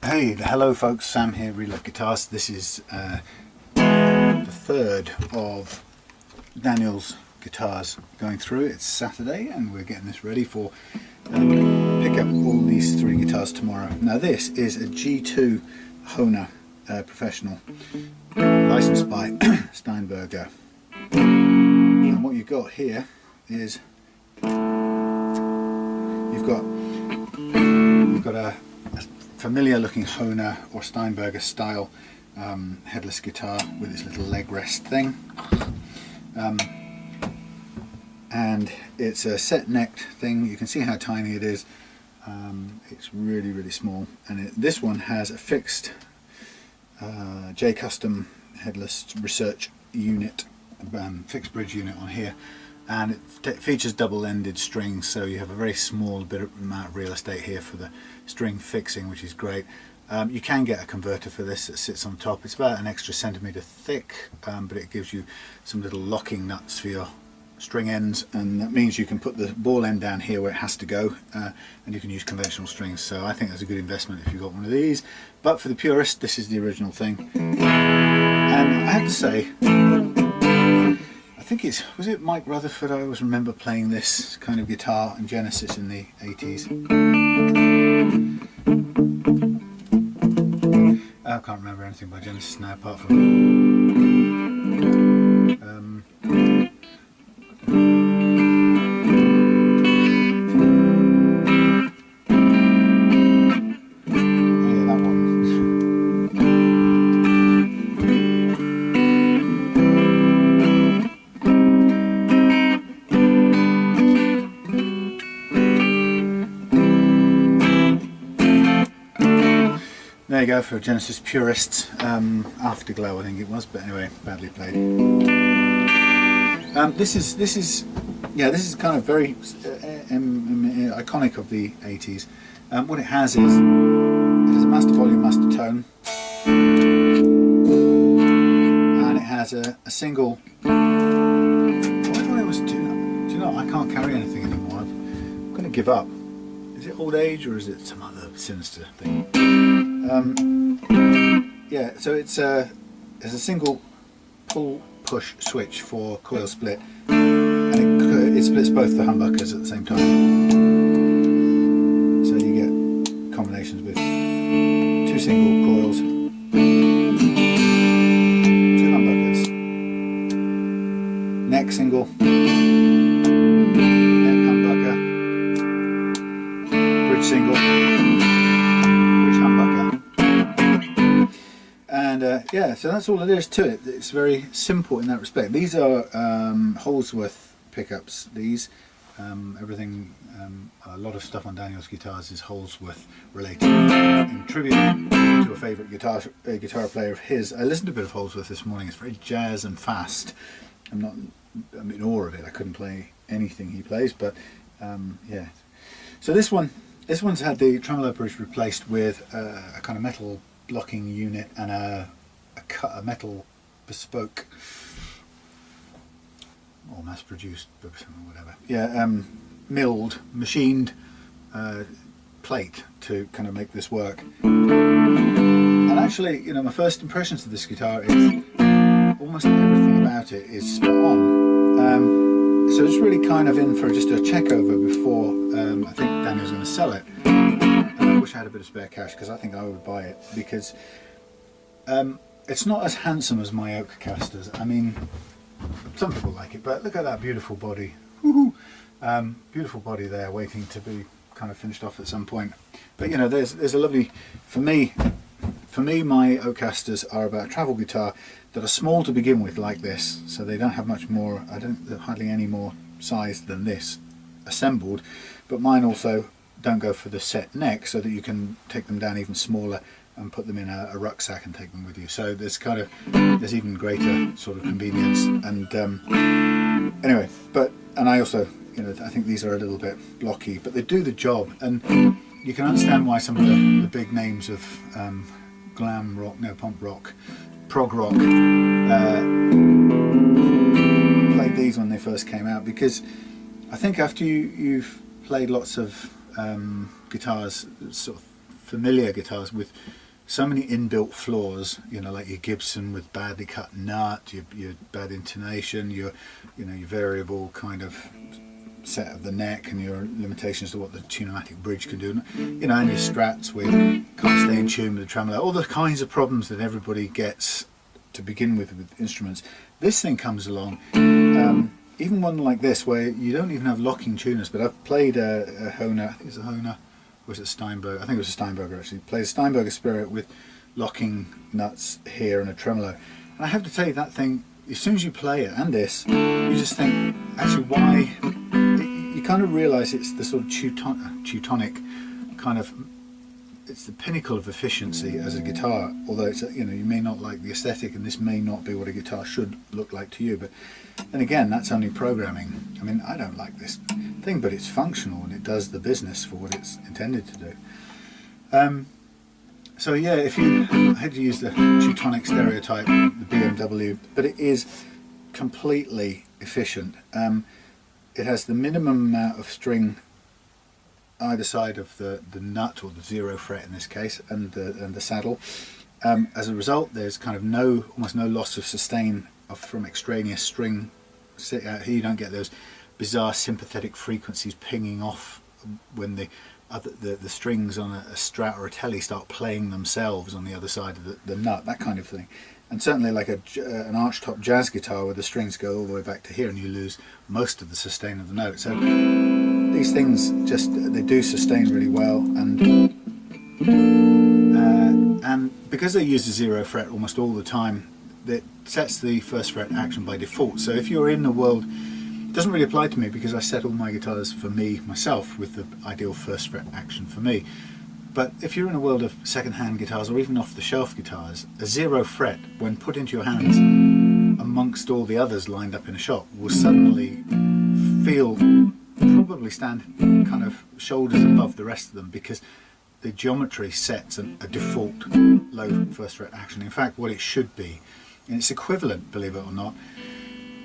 Hey, hello folks, Sam here, Real Life Guitars. This is the third of Daniel's guitars going through. It's Saturday and we're getting this ready for pick up all these three guitars tomorrow. Now this is a G2 Hohner professional, licensed by Steinberger. And what you've got here is you've got a familiar looking Hohner or Steinberger style headless guitar with its little leg rest thing, and it's a set necked thing. You can see how tiny it is. It's really small, and this one has a fixed JCustom headless research unit, fixed bridge unit on here, and it features double-ended strings, so you have a very small amount of real estate here for the string fixing, which is great. You can get a converter for this that sits on top. It's about an extra centimetre thick, but it gives you some little locking nuts for your string ends, and that means you can put the ball end down here where it has to go, and you can use conventional strings. So I think that's a good investment if you've got one of these, but for the purist this is the original thing. And I have to say, I think was it Mike Rutherford? I always remember playing this kind of guitar in Genesis in the 80s. I can't remember anything by Genesis now apart from there you go for Genesis purists. Afterglow I think it was, but anyway, badly played. This is kind of very iconic of the 80s. What it has is a master volume, master tone, and it has a single. Why do I always do that? Do you know, I can't carry anything anymore. I'm going to give up. Is it old age or is it some other sinister thing? Yeah, so it's a single pull push switch for coil split, and it splits both the humbuckers at the same time. So you get combinations with two single coils, two humbuckers, neck single, neck humbucker, bridge single, bridge humbucker. And yeah, so that's all it is to it. It's very simple in that respect. These are Holdsworth pickups. These everything, a lot of stuff on Daniel's guitars is Holdsworth related. In tribute to a favourite guitar player of his, I listened to a bit of Holdsworth this morning. It's very jazz and fast. I'm in awe of it. I couldn't play anything he plays, but yeah. So this one's had the tremolo bridge replaced with a kind of metal blocking unit and a metal bespoke or mass-produced, whatever. Yeah, milled, machined plate to kind of make this work. And actually, you know, my first impressions of this guitar is almost everything about it is spot on. So it's really kind of in for just a check over before I think Daniel's going to sell it. I wish I had a bit of spare cash, because I think I would buy it, because it's not as handsome as my oak casters. I mean, some people like it, but look at that beautiful body. Beautiful body there, waiting to be kind of finished off at some point. But you know, there's a lovely, for me my oak casters are about a travel guitar that are small to begin with, like this, so they don't have much more, hardly any more size than this assembled, but mine also don't go for the set neck, so that you can take them down even smaller and put them in a rucksack and take them with you. So there's even greater sort of convenience. And anyway, and I also, you know, I think these are a little bit blocky, but they do the job, and you can understand why some of the big names of glam rock, no, punk rock, prog rock played these when they first came out, because I think after you've played lots of guitars sort of familiar guitars with so many inbuilt flaws, you know, like your Gibson with badly cut nut, your bad intonation, your variable kind of set of the neck, and your limitations to what the Tune-o-matic bridge can do, you know, and your Strats with can't stay in tune with the tremolo, all the kinds of problems that everybody gets to begin with instruments. This thing comes along, even one like this where you don't even have locking tuners, but I've played a Hohner, I think it's a Hohner, or was it Steinberg? I think it was a Steinberger actually. Played a Steinberger Spirit with locking nuts here and a tremolo. And I have to tell you, that thing, as soon as you play it, and this, you just think, actually, why? You kind of realise it's the sort of Teutonic kind of, it's the pinnacle of efficiency as a guitar. Although it's, you know, you may not like the aesthetic, and this may not be what a guitar should look like to you. But then again, that's only programming. I mean, I don't like this thing, but it's functional and it does the business for what it's intended to do. So yeah, if you I had to use the Teutonic stereotype, the BMW, but it is completely efficient. It has the minimum amount of string either side of the nut, or the 0 fret in this case, and the saddle. As a result, there's kind of almost no loss of sustain from extraneous string. Here you don't get those bizarre sympathetic frequencies pinging off when the strings on a Strat or a Tele start playing themselves on the other side of the nut, that kind of thing. And certainly like an archtop jazz guitar where the strings go all the way back to here and you lose most of the sustain of the note. So these things just, they do sustain really well, and because they use the 0 fret almost all the time, that sets the first fret action by default. So if you're in the world, it doesn't really apply to me because I set all my guitars for me myself with the ideal first fret action for me. But if you're in a world of second-hand guitars or even off-the-shelf guitars, a 0 fret, when put into your hands amongst all the others lined up in a shop, will suddenly probably stand kind of shoulders above the rest of them, because the geometry sets a default low first fret action. In fact, what it should be, and it's equivalent, believe it or not,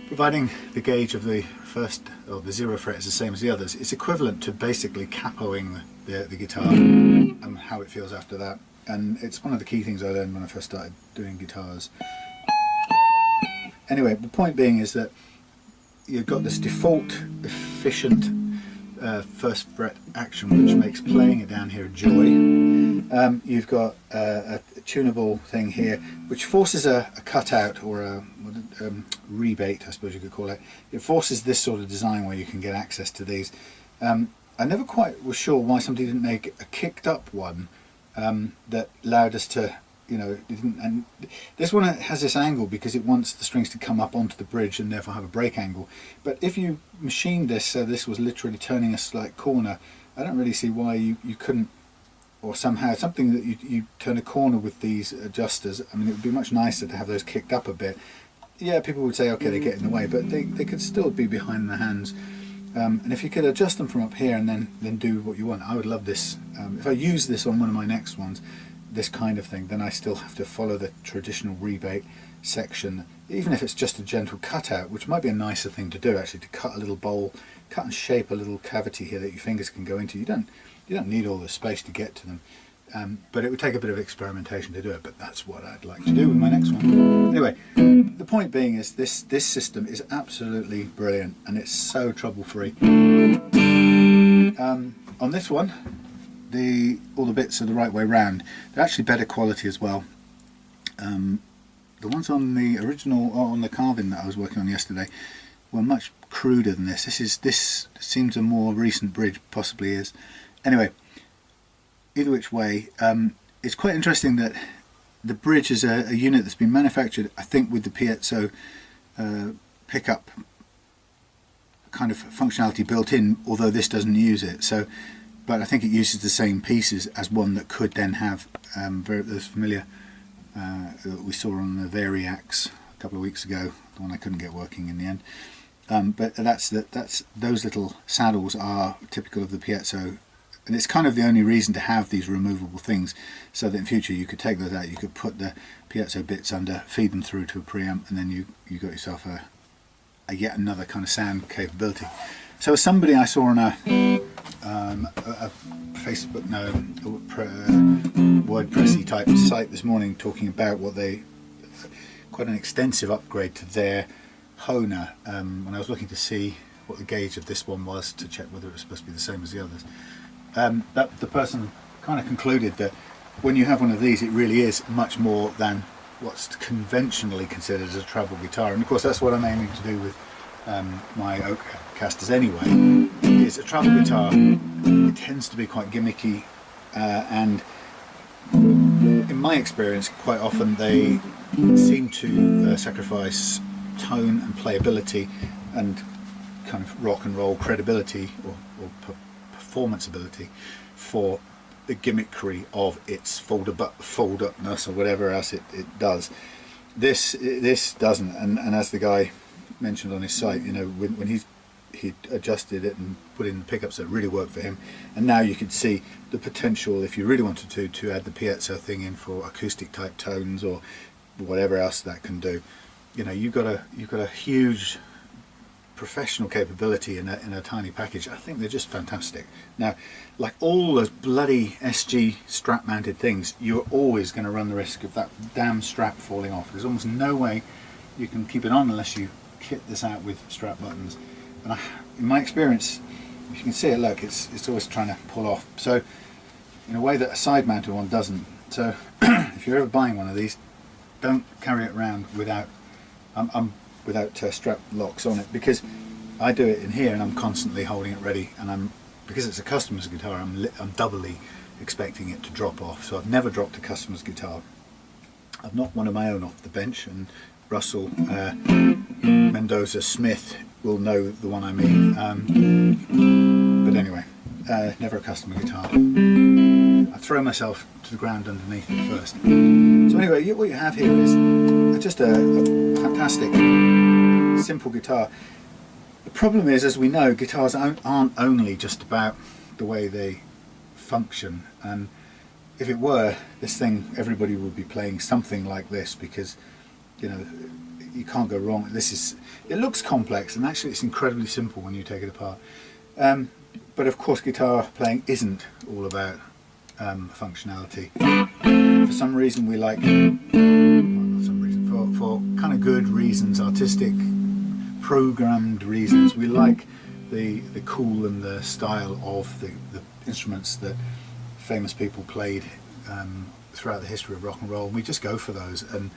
providing the gauge of the first or the 0 fret is the same as the others, it's equivalent to basically capoing the guitar and how it feels after that. And it's one of the key things I learned when I first started doing guitars. Anyway, the point being is that you've got this default efficient first fret action, which makes playing it down here a joy. You've got a tunable thing here which forces a cutout, or a rebate, I suppose you could call it. It forces this sort of design where you can get access to these. I never quite was sure why somebody didn't make a kicked up one that allowed us to, you know, and this one has this angle because it wants the strings to come up onto the bridge and therefore have a break angle. But if you machined this so this was literally turning a slight corner, I don't really see why you couldn't, or somehow something that you turn a corner with these adjusters. I mean, it would be much nicer to have those kicked up a bit. Yeah, people would say, okay, they get in the way, but they could still be behind the hands. And if you could adjust them from up here and then do what you want, I would love this. If I use this on one of my next ones, this kind of thing, then I still have to follow the traditional rebate section, even if it's just a gentle cutout, which might be a nicer thing to do, actually, to cut a little bowl, cut and shape a little cavity here that your fingers can go into. You don't need all the space to get to them, but it would take a bit of experimentation to do it. But that's what I'd like to do with my next one. Anyway, the point being is this system is absolutely brilliant, and it's so trouble-free. On this one, all the bits are the right way round. They're actually better quality as well. The ones on the original, or on the carving that I was working on yesterday, were much cruder than this. This seems a more recent bridge, possibly is. Anyway, either which way, it's quite interesting that the bridge is a unit that's been manufactured, I think, with the piezo pickup kind of functionality built in, although this doesn't use it. So, but I think it uses the same pieces as one that could then have those familiar that we saw on the Variax a couple of weeks ago, the one I couldn't get working in the end. But those little saddles are typical of the piezo, and it's kind of the only reason to have these removable things, so that in future you could take those out, you could put the piezo bits under, feed them through to a preamp, and then you got yourself a yet another kind of sound capability. So somebody I saw on a Facebook, no, WordPressy type site this morning talking about what quite an extensive upgrade to their Hohner. When I was looking to see what the gauge of this one was to check whether it was supposed to be the same as the others, that the person kind of concluded that when you have one of these, it really is much more than what's conventionally considered as a travel guitar. And of course that's what I'm aiming to do with my oak casters anyway. It's a travel guitar. It tends to be quite gimmicky, and in my experience quite often they seem to sacrifice tone and playability and kind of rock and roll credibility or performance ability for the gimmickry of its fold upness or whatever else it does. This doesn't, and as the guy mentioned on his site, you know, when he adjusted it and put in the pickups that really worked for him, and now you could see the potential, if you really wanted to add the piezo thing in for acoustic type tones or whatever else that can do. You know, you've got a huge professional capability in a tiny package. I think they're just fantastic. Now, like all those bloody SG strap mounted things, you're always going to run the risk of that damn strap falling off. There's almost no way you can keep it on unless you kit this out with strap buttons. And in my experience, if you can see it, look, it's always trying to pull off. So in a way that a side mounted one doesn't. So if you're ever buying one of these, don't carry it around without strap locks on it, because I do it in here and I'm constantly holding it ready, and because it's a customer's guitar, I'm doubly expecting it to drop off. So I've never dropped a customer's guitar. I've knocked one of my own off the bench, and Russell Mendoza Smith will know the one I mean. But anyway, never a customer guitar. I throw myself to the ground underneath it first. So anyway, what you have here is just a fantastic, simple guitar. The problem is, as we know, guitars aren't only just about the way they function, and if it were, this thing, everybody would be playing something like this, because you know, you can't go wrong. It looks complex, and actually it's incredibly simple when you take it apart. But of course guitar playing isn't all about functionality. For some reason we like, well, not some reason, for kind of good reasons, artistic, programmed reasons, we like the cool and the style of the instruments that famous people played throughout the history of rock and roll, and we just go for those. And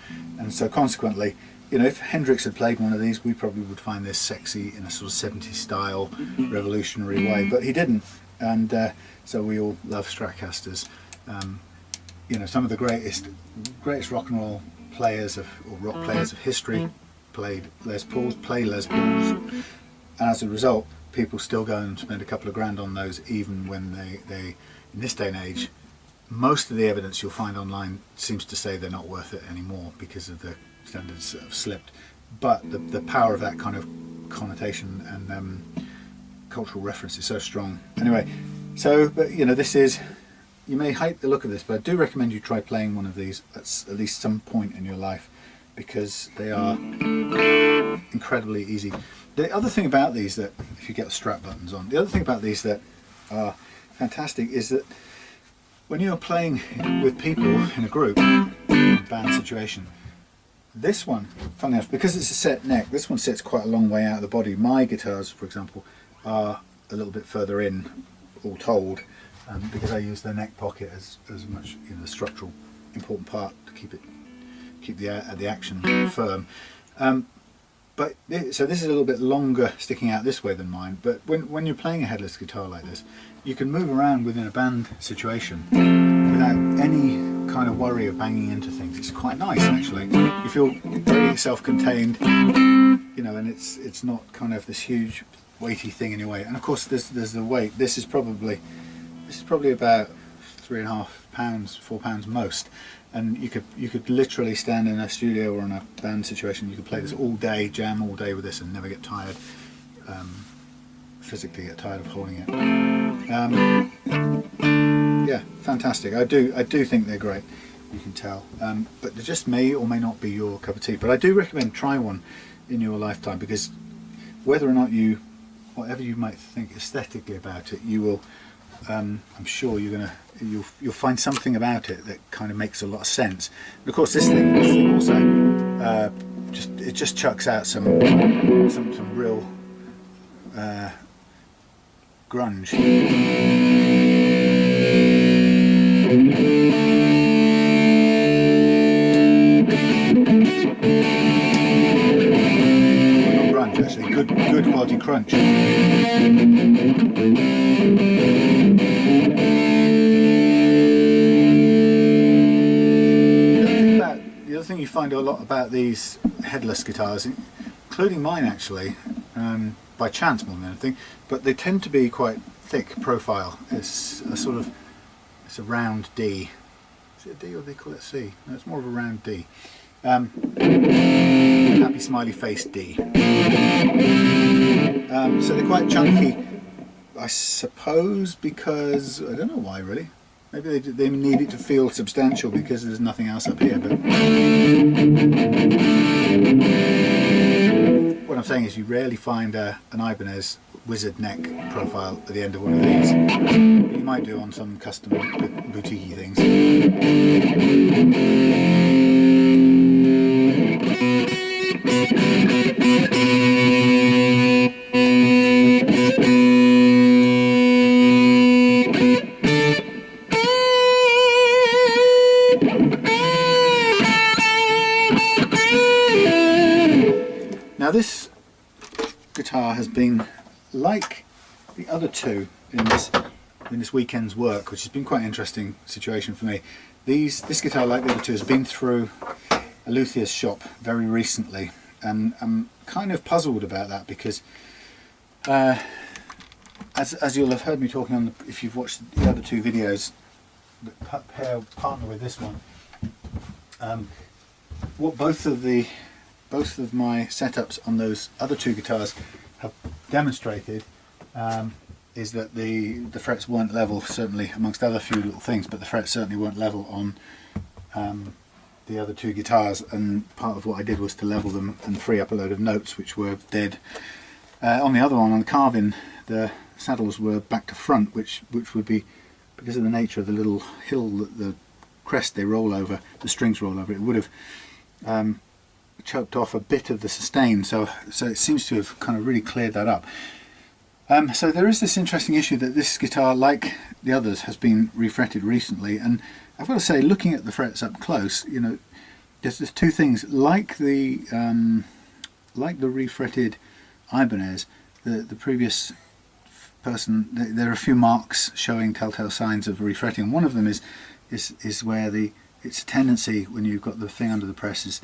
so consequently, you know, if Hendrix had played one of these, we probably would find this sexy in a sort of 70s style, revolutionary way, but he didn't. And so we all love Stratocasters. You know, some of the greatest rock and roll players or rock players of history play Les Pauls, and as a result, people still go and spend a couple of grand on those, even when they in this day and age, most of the evidence you'll find online seems to say they're not worth it anymore because of the standards that have slipped. But the power of that kind of connotation and cultural reference is so strong. Anyway, so, but you know, this is, you may hate the look of this, but I do recommend you try playing one of these at least some point in your life, because they are incredibly easy. The other thing about these, that if you get the strap buttons on, the other thing about these that are fantastic is that when you're playing with people in a group, in a band situation, this one, funny enough, because it's a set neck, this one sits quite a long way out of the body. My guitars, for example, are a little bit further in, all told, because I use the neck pocket as much, you know, the structural important part to keep the action firm. But so this is a little bit longer sticking out this way than mine, but when you're playing a headless guitar like this, you can move around within a band situation without any kind of worry of banging into things. It's quite nice, actually. You feel very self-contained, you know, and it's not kind of this huge weighty thing in your way. And of course there's the weight. This is probably about 3.5 pounds, 4 pounds most. And you could literally stand in a studio or in a band situation, you could play this all day, jam all day with this and never get tired, physically get tired of holding it. Yeah, fantastic. I do think they're great, you can tell. But they just may or may not be your cup of tea. But I do recommend try one in your lifetime, because whether or not you whatever you might think aesthetically about it, you will, I'm sure you'll find something about it that kind of makes a lot of sense. And of course, this thing also just chucks out some real grunge. Actually, good quality crunch. The other thing you find a lot about these headless guitars, including mine actually, by chance more than anything, but they tend to be quite thick profile. It's a round D. Is it a D or they call it C? No, it's more of a round D. Happy smiley face D. So they're quite chunky, I suppose, because I don't know why really. Maybe they need it to feel substantial because there's nothing else up here. But what I'm saying is, you rarely find an Ibanez wizard neck profile at the end of one of these. But you might do on some custom boutique-y things. Now this guitar has been like the other two in this weekend's work, which has been quite an interesting situation for me. This guitar, like the other two, has been through a luthier's shop very recently, and I'm kind of puzzled about that because as you'll have heard me talking on if you've watched the other two videos that partner with this one, what both of my setups on those other two guitars have demonstrated is that the frets weren't level, certainly amongst other few little things, but the frets certainly weren't level on the other two guitars, and part of what I did was to level them and free up a load of notes which were dead. On the other one, on the Carvin, the saddles were back to front, which would be, because of the nature of the little hill that the crest they roll over, the strings roll over, it would have choked off a bit of the sustain, so it seems to have kind of really cleared that up. So there is this interesting issue that this guitar, like the others, has been refretted recently, and I've got to say, looking at the frets up close, you know, there's two things. Like the refretted Ibanez, the previous person, there are a few marks showing telltale signs of refretting. One of them is where it's a tendency when you've got the thing under the press is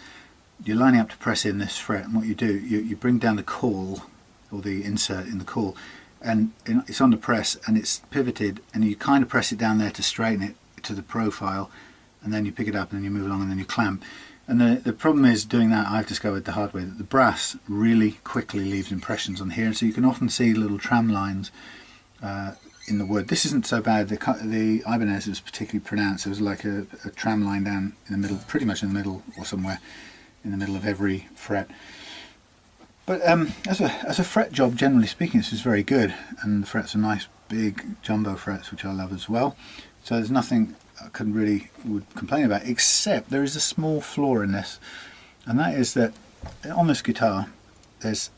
you're lining up to press in this fret, and what you do, you bring down the caul, or the insert in the caul, and it's on the press and it's pivoted, and you kind of press it down there to straighten it to the profile, and then you pick it up and then you move along and then you clamp. And the problem is doing that, I've discovered the hard way, that the brass really quickly leaves impressions on here, and so you can often see little tram lines in the wood. This isn't so bad. The Ibanez was particularly pronounced. It was like a tram line down in the middle, pretty much in the middle or somewhere in the middle of every fret. But as a fret job, generally speaking, this is very good, and the frets are nice big jumbo frets, which I love as well. So there's nothing I would complain about, except there is a small flaw in this, and that is that on this guitar there's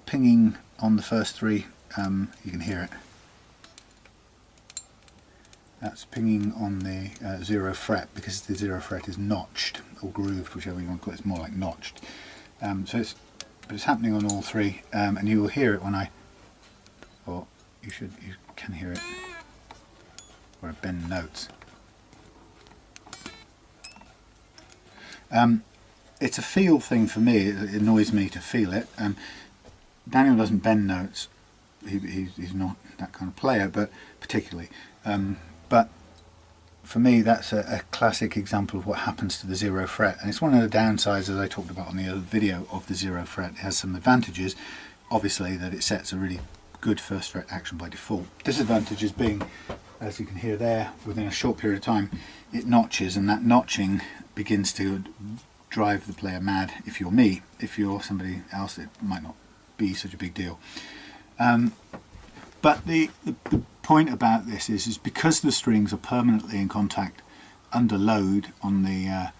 pinging on the first three. You can hear it. That's pinging on the 0 fret, because the 0 fret is notched or grooved, whichever you want to call it. It's more like notched. But it's happening on all three, and you will hear it when you can hear it where I bend notes. It's a feel thing for me. It annoys me to feel it. Daniel doesn't bend notes. He's not that kind of player, but particularly. But for me, that's a classic example of what happens to the 0 fret, and it's one of the downsides, as I talked about on the other video, of the 0 fret. It has some advantages, obviously, that it sets a really good first fret action by default. Disadvantages being, as you can hear there, within a short period of time it notches, and that notching begins to drive the player mad. If you're me, if you're somebody else, it might not be such a big deal. But the point about this is because the strings are permanently in contact under load on the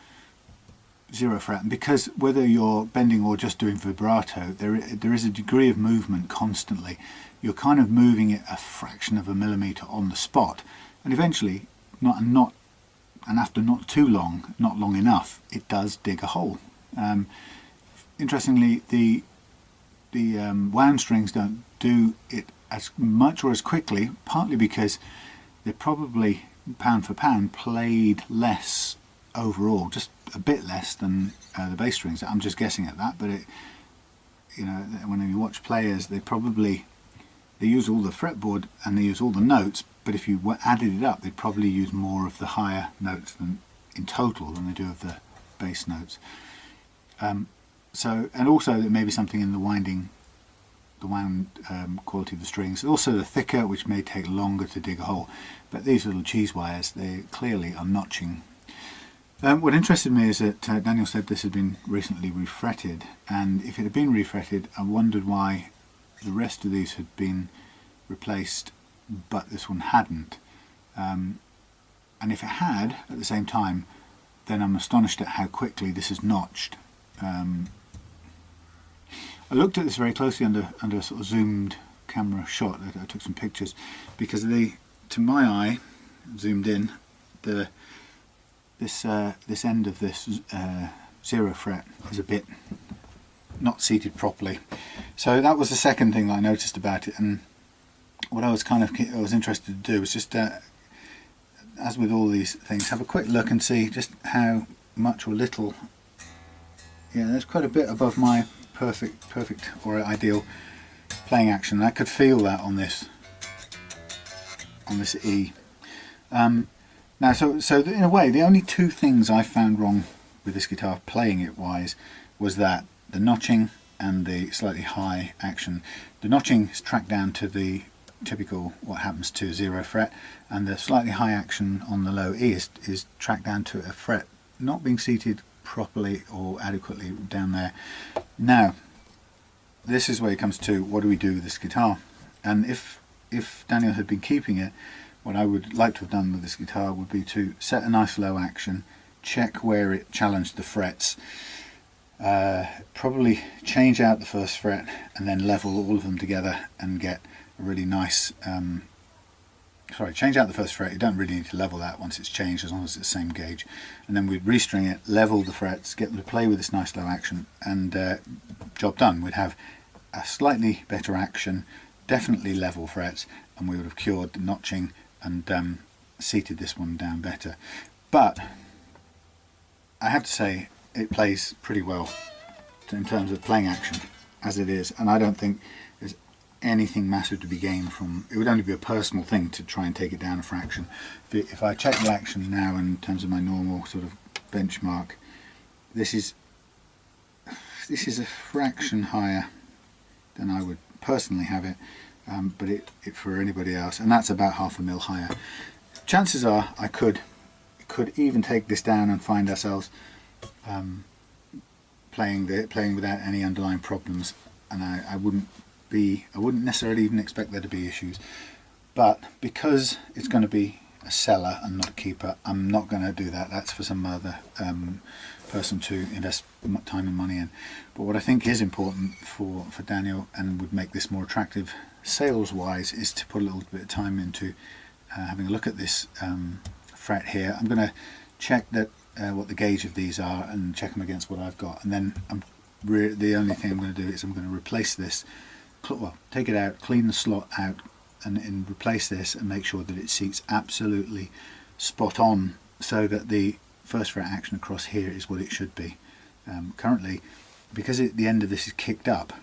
0 fret, and because whether you're bending or just doing vibrato, there is a degree of movement constantly. You're kind of moving it a fraction of a millimetre on the spot, and eventually, after not too long, not long enough, it does dig a hole. Interestingly, the wound strings don't do it as much or as quickly, partly because they're probably pound for pound played less overall, just a bit less than the bass strings. I'm just guessing at that, but when you watch players, they use all the fretboard and they use all the notes, but if you added it up, they'd probably use more of the higher notes in total than they do of the bass notes. And also there may be something in the wound quality of the strings. Also the thicker, which may take longer to dig a hole. But these little cheese wires, they clearly are notching. What interested me is that Daniel said this had been recently refretted, and if it had been refretted, I wondered why the rest of these had been replaced but this one hadn't. And if it had at the same time, then I'm astonished at how quickly this is notched. I looked at this very closely under a sort of zoomed camera shot. I took some pictures because to my eye, zoomed in, this end of this 0 fret is a bit not seated properly. So that was the second thing that I noticed about it, and what I was interested to do was just, as with all these things, have a quick look and see just how much or little. Yeah, there's quite a bit above my perfect or ideal playing action. I could feel that on this E. Now, so in a way, the only two things I found wrong with this guitar, playing it wise, was that the notching and the slightly high action. The notching is tracked down to the typical what happens to 0 fret, and the slightly high action on the low E is tracked down to a fret not being seated properly or adequately down there. Now, this is where it comes to what do we do with this guitar, and if Daniel had been keeping it, what I would like to have done with this guitar would be to set a nice low action, check where it challenged the frets, probably change out the first fret and then level all of them together and get a really nice, change out the first fret. You don't really need to level that once it's changed, as long as it's the same gauge, and then we'd restring it, level the frets, get them to play with this nice low action, and job done. We'd have a slightly better action, definitely level frets, and we would have cured the notching and seated this one down better. But I have to say it plays pretty well in terms of playing action as it is, and I don't think there's anything massive to be gained from it. Would only be a personal thing to try and take it down a fraction. If I check the action now in terms of my normal sort of benchmark, this is a fraction higher than I would personally have it, but it for anybody else, and that's about half a mil higher. Chances are I could even take this down and find ourselves playing without any underlying problems, and I wouldn't necessarily even expect there to be issues. But because it's going to be a seller and not a keeper, I'm not going to do that. That's for some other person to invest time and money in. But what I think is important for Daniel and would make this more attractive sales wise is to put a little bit of time into having a look at this fret here. I'm going to check that what the gauge of these are and check them against what I've got, and then the only thing I'm going to do is I'm going to replace this, well, take it out, clean the slot out, and replace this and make sure that it seats absolutely spot on, so that the first fret action across here is what it should be. Currently, because the end of this is kicked up,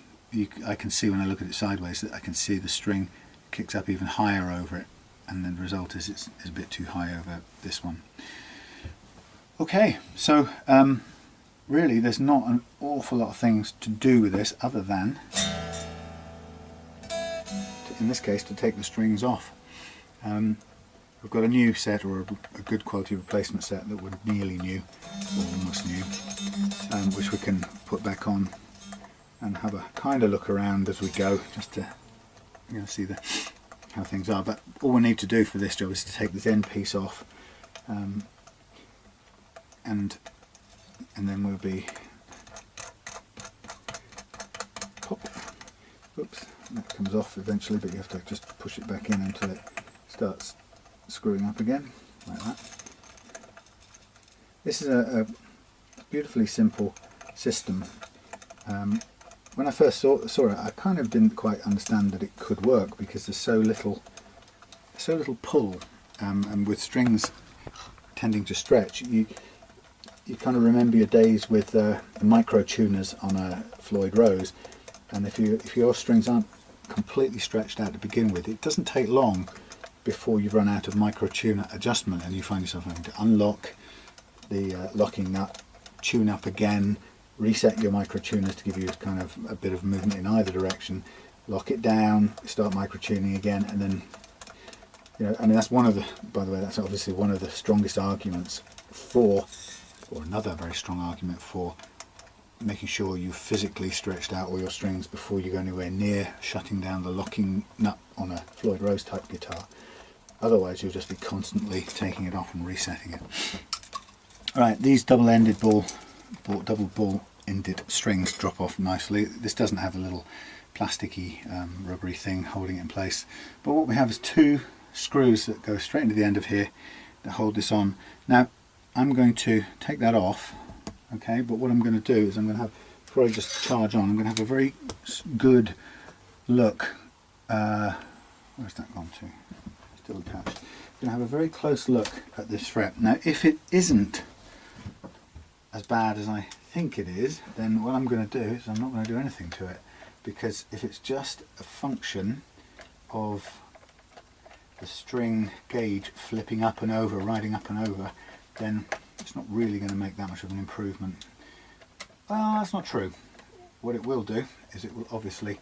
I can see when I look at it sideways that I can see the string kicks up even higher over it, and then the result is it's a bit too high over this one. Okay, so really there's not an awful lot of things to do with this other than, in this case, to take the strings off. I've got a new set, or a good quality replacement set that was nearly new, or almost new, which we can put back on and have a kind of look around as we go, just to you're going to see how things are. But all we need to do for this job is to take this end piece off, and then we'll be pop. Oops, that comes off eventually, but you have to just push it back in until it starts screwing up again, like that. This is a beautifully simple system. When I first saw it, I kind of didn't quite understand that it could work because there's so little pull, and with strings tending to stretch, you kind of remember your days with the micro tuners on a Floyd Rose, and if your strings aren't completely stretched out to begin with, it doesn't take long before you run out of micro tuner adjustment and you find yourself having to unlock the locking nut, tune up again, reset your micro tuners to give you kind of a bit of movement in either direction, lock it down, start micro tuning again, and then, you know, I mean, that's one of the, by the way, that's obviously one of the strongest arguments for, or another very strong argument for, making sure you physically stretched out all your strings before you go anywhere near shutting down the locking nut on a Floyd Rose type guitar. Otherwise you'll just be constantly taking it off and resetting it. Right, these double-ended double ball-ended strings drop off nicely. This doesn't have a little plasticky rubbery thing holding it in place, but what we have is two screws that go straight into the end of here that hold this on. Now I'm going to take that off, okay, but what I'm going to do is I'm going to have, before I just charge on, I'm going to have a very good look. Where's that gone to? Still attached. I'm going to have a very close look at this fret. Now if it isn't as bad as I think it is, then what I'm going to do is I'm not going to do anything to it, because if it's just a function of the string gauge flipping up and over, riding up and over, then it's not really going to make that much of an improvement. Well, that's not true. What it will do is it will obviously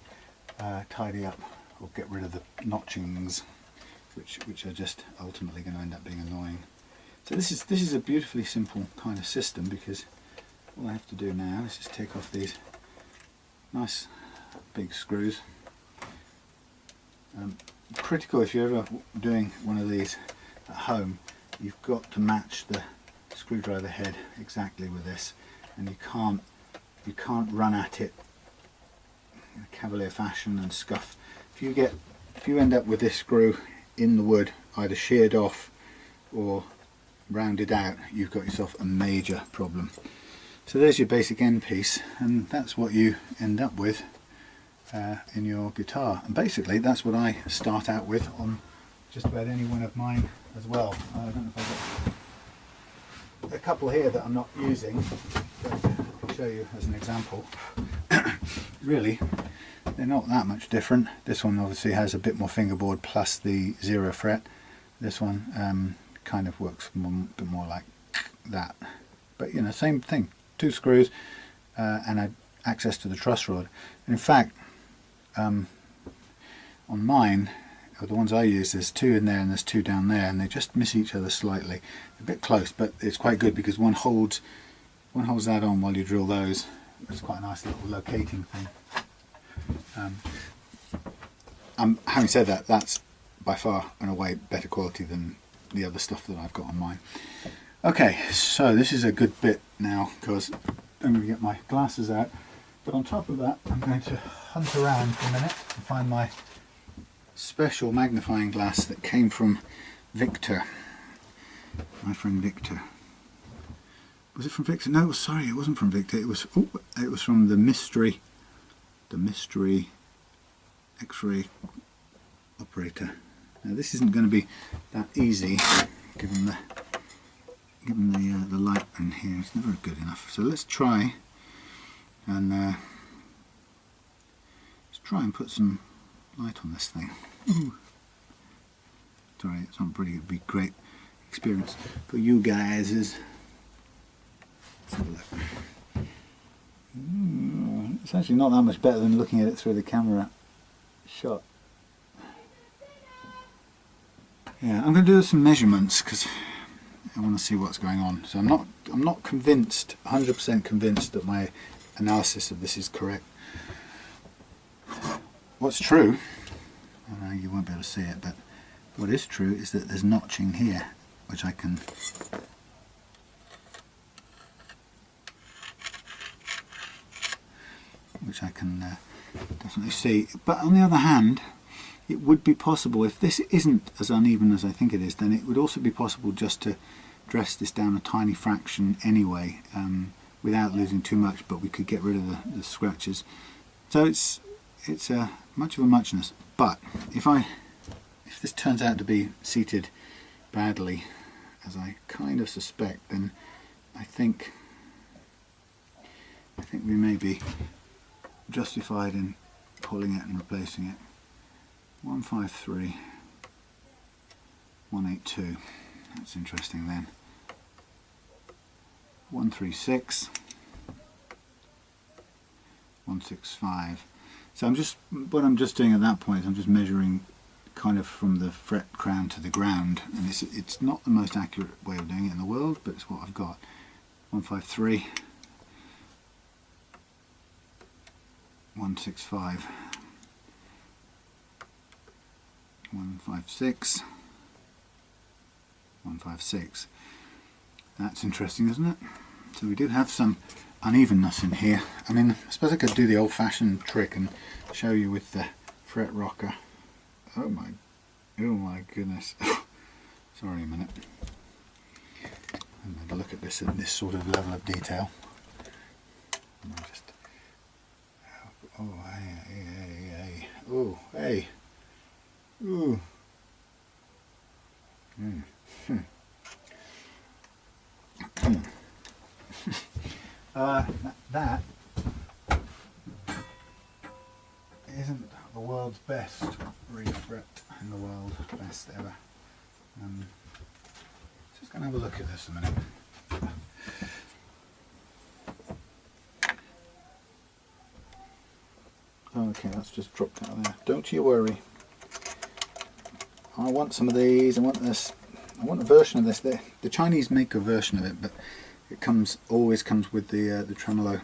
tidy up or get rid of the notchings, which are just ultimately going to end up being annoying. So this is a beautifully simple kind of system, because all I have to do now is just take off these nice big screws. Critical if you're ever doing one of these at home, you've got to match the screwdriver head exactly with this, and you can't run at it in a cavalier fashion and scuff. If you end up with this screw in the wood either sheared off or rounded out, you've got yourself a major problem. So there's your basic end piece, and that's what you end up with in your guitar. And basically that's what I start out with on just about any one of mine as well. I don't know if I've got a couple here that I'm not using, but I'll show you as an example. Really, they're not that much different. This one obviously has a bit more fingerboard plus the 0 fret. This one kind of works a bit more like that, but you know, same thing, two screws and access to the truss rod. And in fact, on mine, or the ones I use, there's two in there and there's two down there, and they just miss each other slightly, a bit close, but it's quite good because one holds that on while you drill those. It's quite a nice little locating thing. Having said that, that's by far and away better quality than the other stuff that I've got on mine. Okay, so this is a good bit now, because I'm going to get my glasses out, but on top of that I'm going to hunt around for a minute and find my special magnifying glass that came from Victor, my friend Victor. Was it from Victor? No, sorry, it wasn't from Victor. It was from the mystery X-ray operator. Now this isn't going to be that easy, given the light in here. It's never good enough. So let's try and put some light on this thing. Ooh. Sorry, it's not pretty. It'd be a great experience for you guys. Let's have a look. It's actually not that much better than looking at it through the camera shot. Yeah, I'm going to do some measurements because I want to see what's going on. So I'm not convinced, 100% convinced that my analysis of this is correct. What's true I know you won't be able to see it, but what is true is that there's notching here, which I can definitely see. But on the other hand, it would be possible, if this isn't as uneven as I think it is, then it would also be possible just to dress this down a tiny fraction anyway, without losing too much, but we could get rid of the scratches. So it's much of a muchness. But if this turns out to be seated badly, as I kind of suspect, then I think we may be justified in pulling it and replacing it. 153, 182. That's interesting then. 136, 165. So what I'm just doing at that point is I'm just measuring kind of from the fret crown to the ground, and it's not the most accurate way of doing it in the world, but it's what I've got. 153, 165, 156, 156. That's interesting, isn't it? So we do have some unevenness in here. I mean, I suppose I could do the old-fashioned trick and show you with the fret rocker. Oh my goodness. Sorry a minute. I'm going to look at this at this sort of level of detail. Oh, hey. Oh, hey. Ooh. That isn't the world's best reed fret in the world, best ever. Just going to have a look at this a minute. Okay, that's just dropped out of there. Don't you worry. I want some of these. I want this. I want a version of this. The Chinese make a version of it, but it always comes with the tremolo,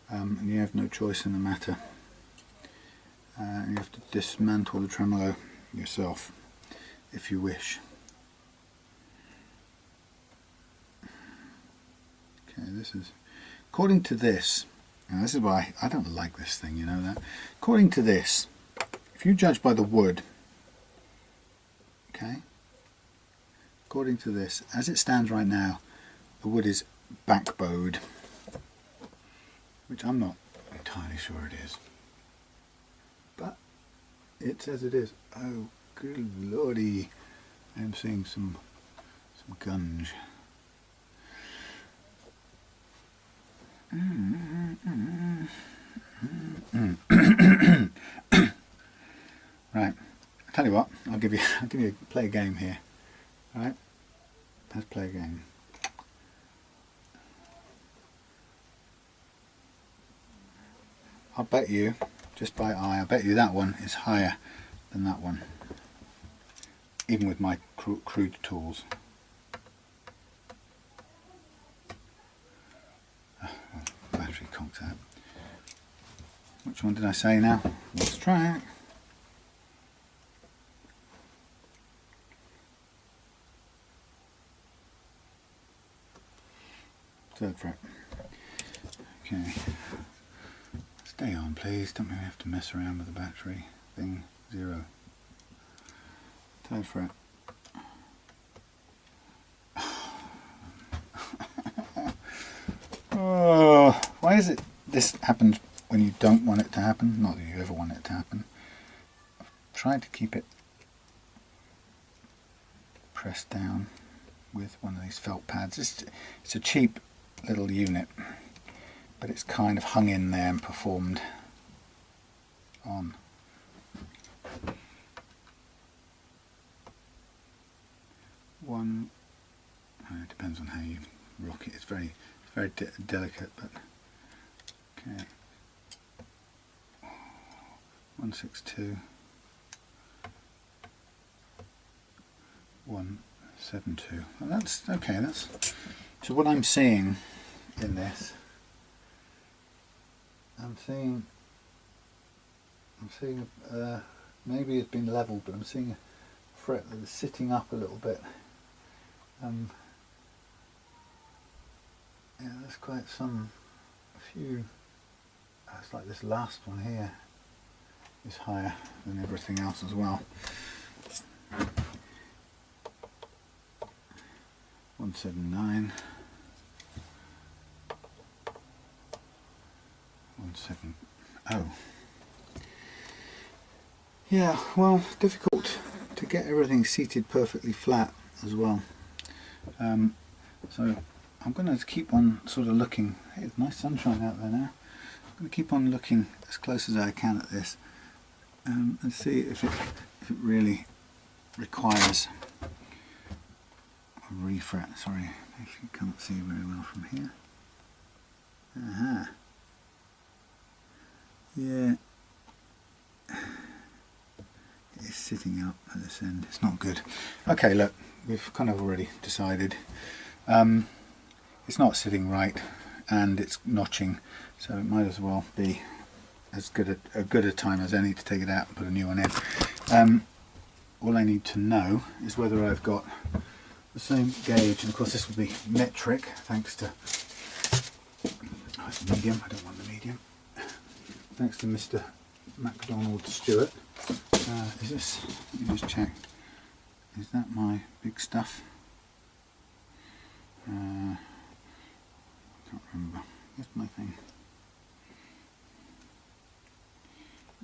and you have no choice in the matter. You have to dismantle the tremolo yourself if you wish. Okay, this is according to this. And this is why I don't like this thing, you know that. According to this, if you judge by the wood, okay, according to this, as it stands right now, the wood is backbowed, which I'm not entirely sure it is, but it says it is. Oh, good lordy! I'm seeing some gunge. Right, I'll tell you what. I'll give you play a game here. All right, let's play a game. I'll bet you, just by eye, I bet you that one is higher than that one, even with my crude tools. Battery conked out. Which one did I say now? Let's try it. Third fret. Okay. Stay on, please. Don't make me have to mess around with the battery thing. 0. Third fret. Oh, why is it this happens when you don't want it to happen? Not that you ever want it to happen. I've tried to keep it pressed down with one of these felt pads. It's a cheap little unit, but it's kind of hung in there and performed on. One, it depends on how you rock it. It's very delicate, but okay. 162, 172. Well, that's okay. That's so. What I'm seeing in this, I'm seeing maybe it's been leveled, but I'm seeing a fret that is sitting up a little bit. Yeah, there's quite a few. It's like this last one here is higher than everything else as well. 179, 170. Yeah, well, difficult to get everything seated perfectly flat as well. So I'm going to keep on sort of looking. Hey, there's nice sunshine out there now. I'm going to keep on looking as close as I can at this and see if it really requires a refret. Sorry, if you can't see very well from here. Yeah, it's sitting up at this end. It's not good. Okay, look, we've kind of already decided. It's not sitting right, and it's notching, so it might as well be as good a time as any to take it out and put a new one in. All I need to know is whether I've got the same gauge, and of course this will be metric thanks to medium. I don't want the medium. Thanks to Mr. MacDonald Stewart. Is this? Let me just check. Is that my big stuff? I can't remember. Where's my thing?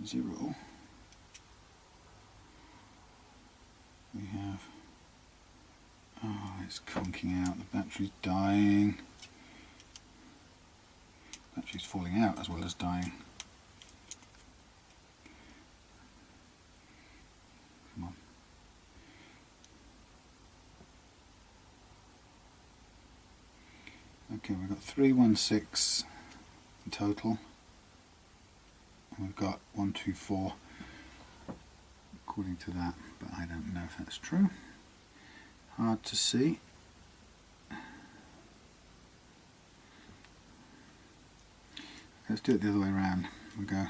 0. We have. Oh, it's conking out. The battery's dying. The battery's falling out as well as dying. Come on. Okay, we've got 316 in total, and we've got 124 according to that, but I don't know if that's true. Hard to see. Let's do it the other way around. We go.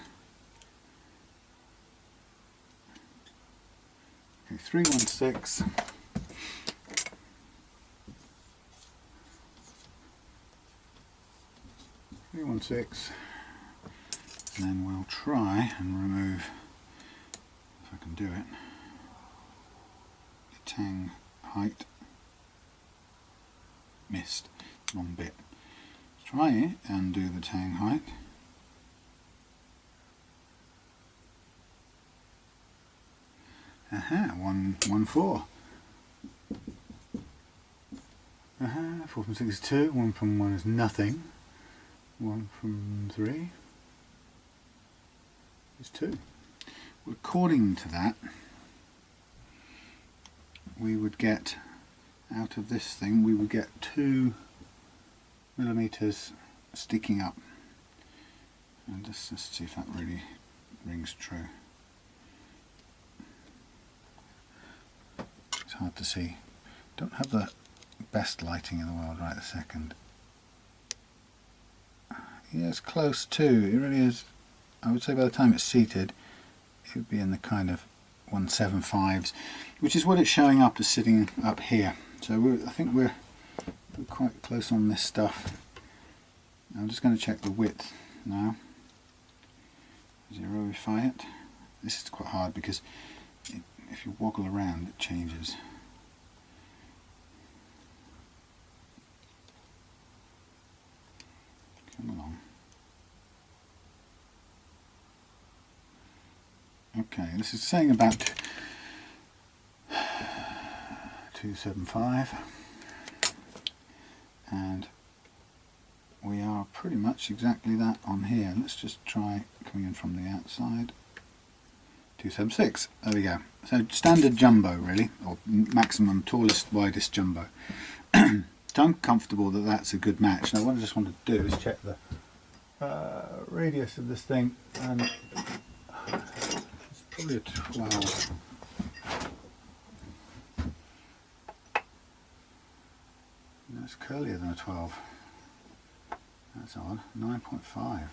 Okay, 316. And then we'll try and remove, if I can do it, the tang height. Missed. Wrong bit. Let's try it and do the tang height. Aha, 114. 4 from 6 is 2, 1 from 1 is nothing. 1 from 3 is 2. Well, according to that, we would get, out of this thing, we would get 2 millimeters sticking up. And let's just see if that really rings true. It's hard to see. Don't have the best lighting in the world right this second. Yeah, it's close too. It really is. I would say by the time it's seated, it would be in the kind of 175s, which is what it's showing up as sitting up here. So I think we're quite close on this stuff. I'm just going to check the width now. Zeroify it. This is quite hard because if you woggle around, it changes. Come along. Okay, this is saying about 275, and we are pretty much exactly that on here. Let's just try coming in from the outside. 276. There we go. So standard jumbo, really, or maximum tallest widest jumbo. So I'm comfortable that that's a good match. Now what I just want to do is check the radius of this thing, and it's probably a 12. No, it's curlier than a 12. That's odd. 9.5.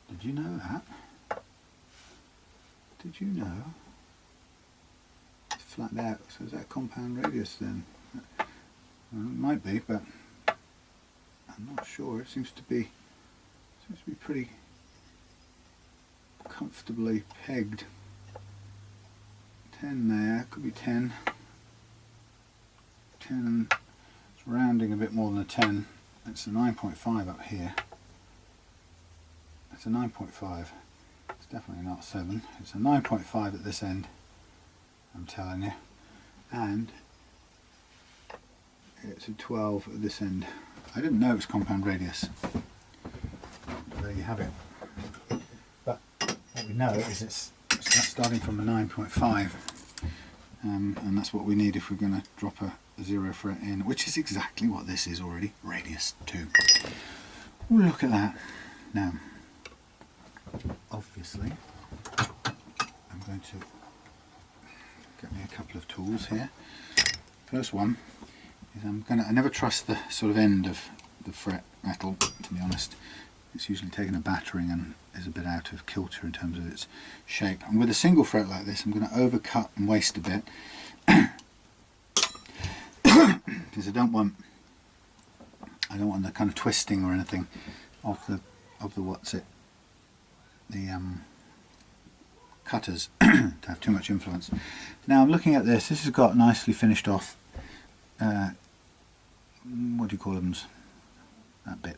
Did you know that? did you know it's flattened out? So is that a compound radius then? Well, it might be, but I'm not sure. It seems to be pretty comfortably pegged. 10 there, could be 10. 10, it's rounding a bit more than a 10. It's a 9.5 up here. It's a 9.5. It's definitely not 7. It's a 9.5 at this end, I'm telling you. And it's a 12 at this end. I didn't know it was compound radius. But there you have it. But what we know is it's starting from a 9.5. And that's what we need if we're going to drop a 0 fret in, which is exactly what this is already, radius 2. Ooh, look at that. Now, obviously, I'm going to get me a couple of tools here. First one is I never trust the sort of end of the fret metal, to be honest. It's usually taken a battering and is a bit out of kilter in terms of its shape. And with a single fret like this, I'm going to overcut and waste a bit because I don't want the kind of twisting or anything of the cutters to have too much influence. Now I'm looking at this. This has got nicely finished off. What do you call them? That bit.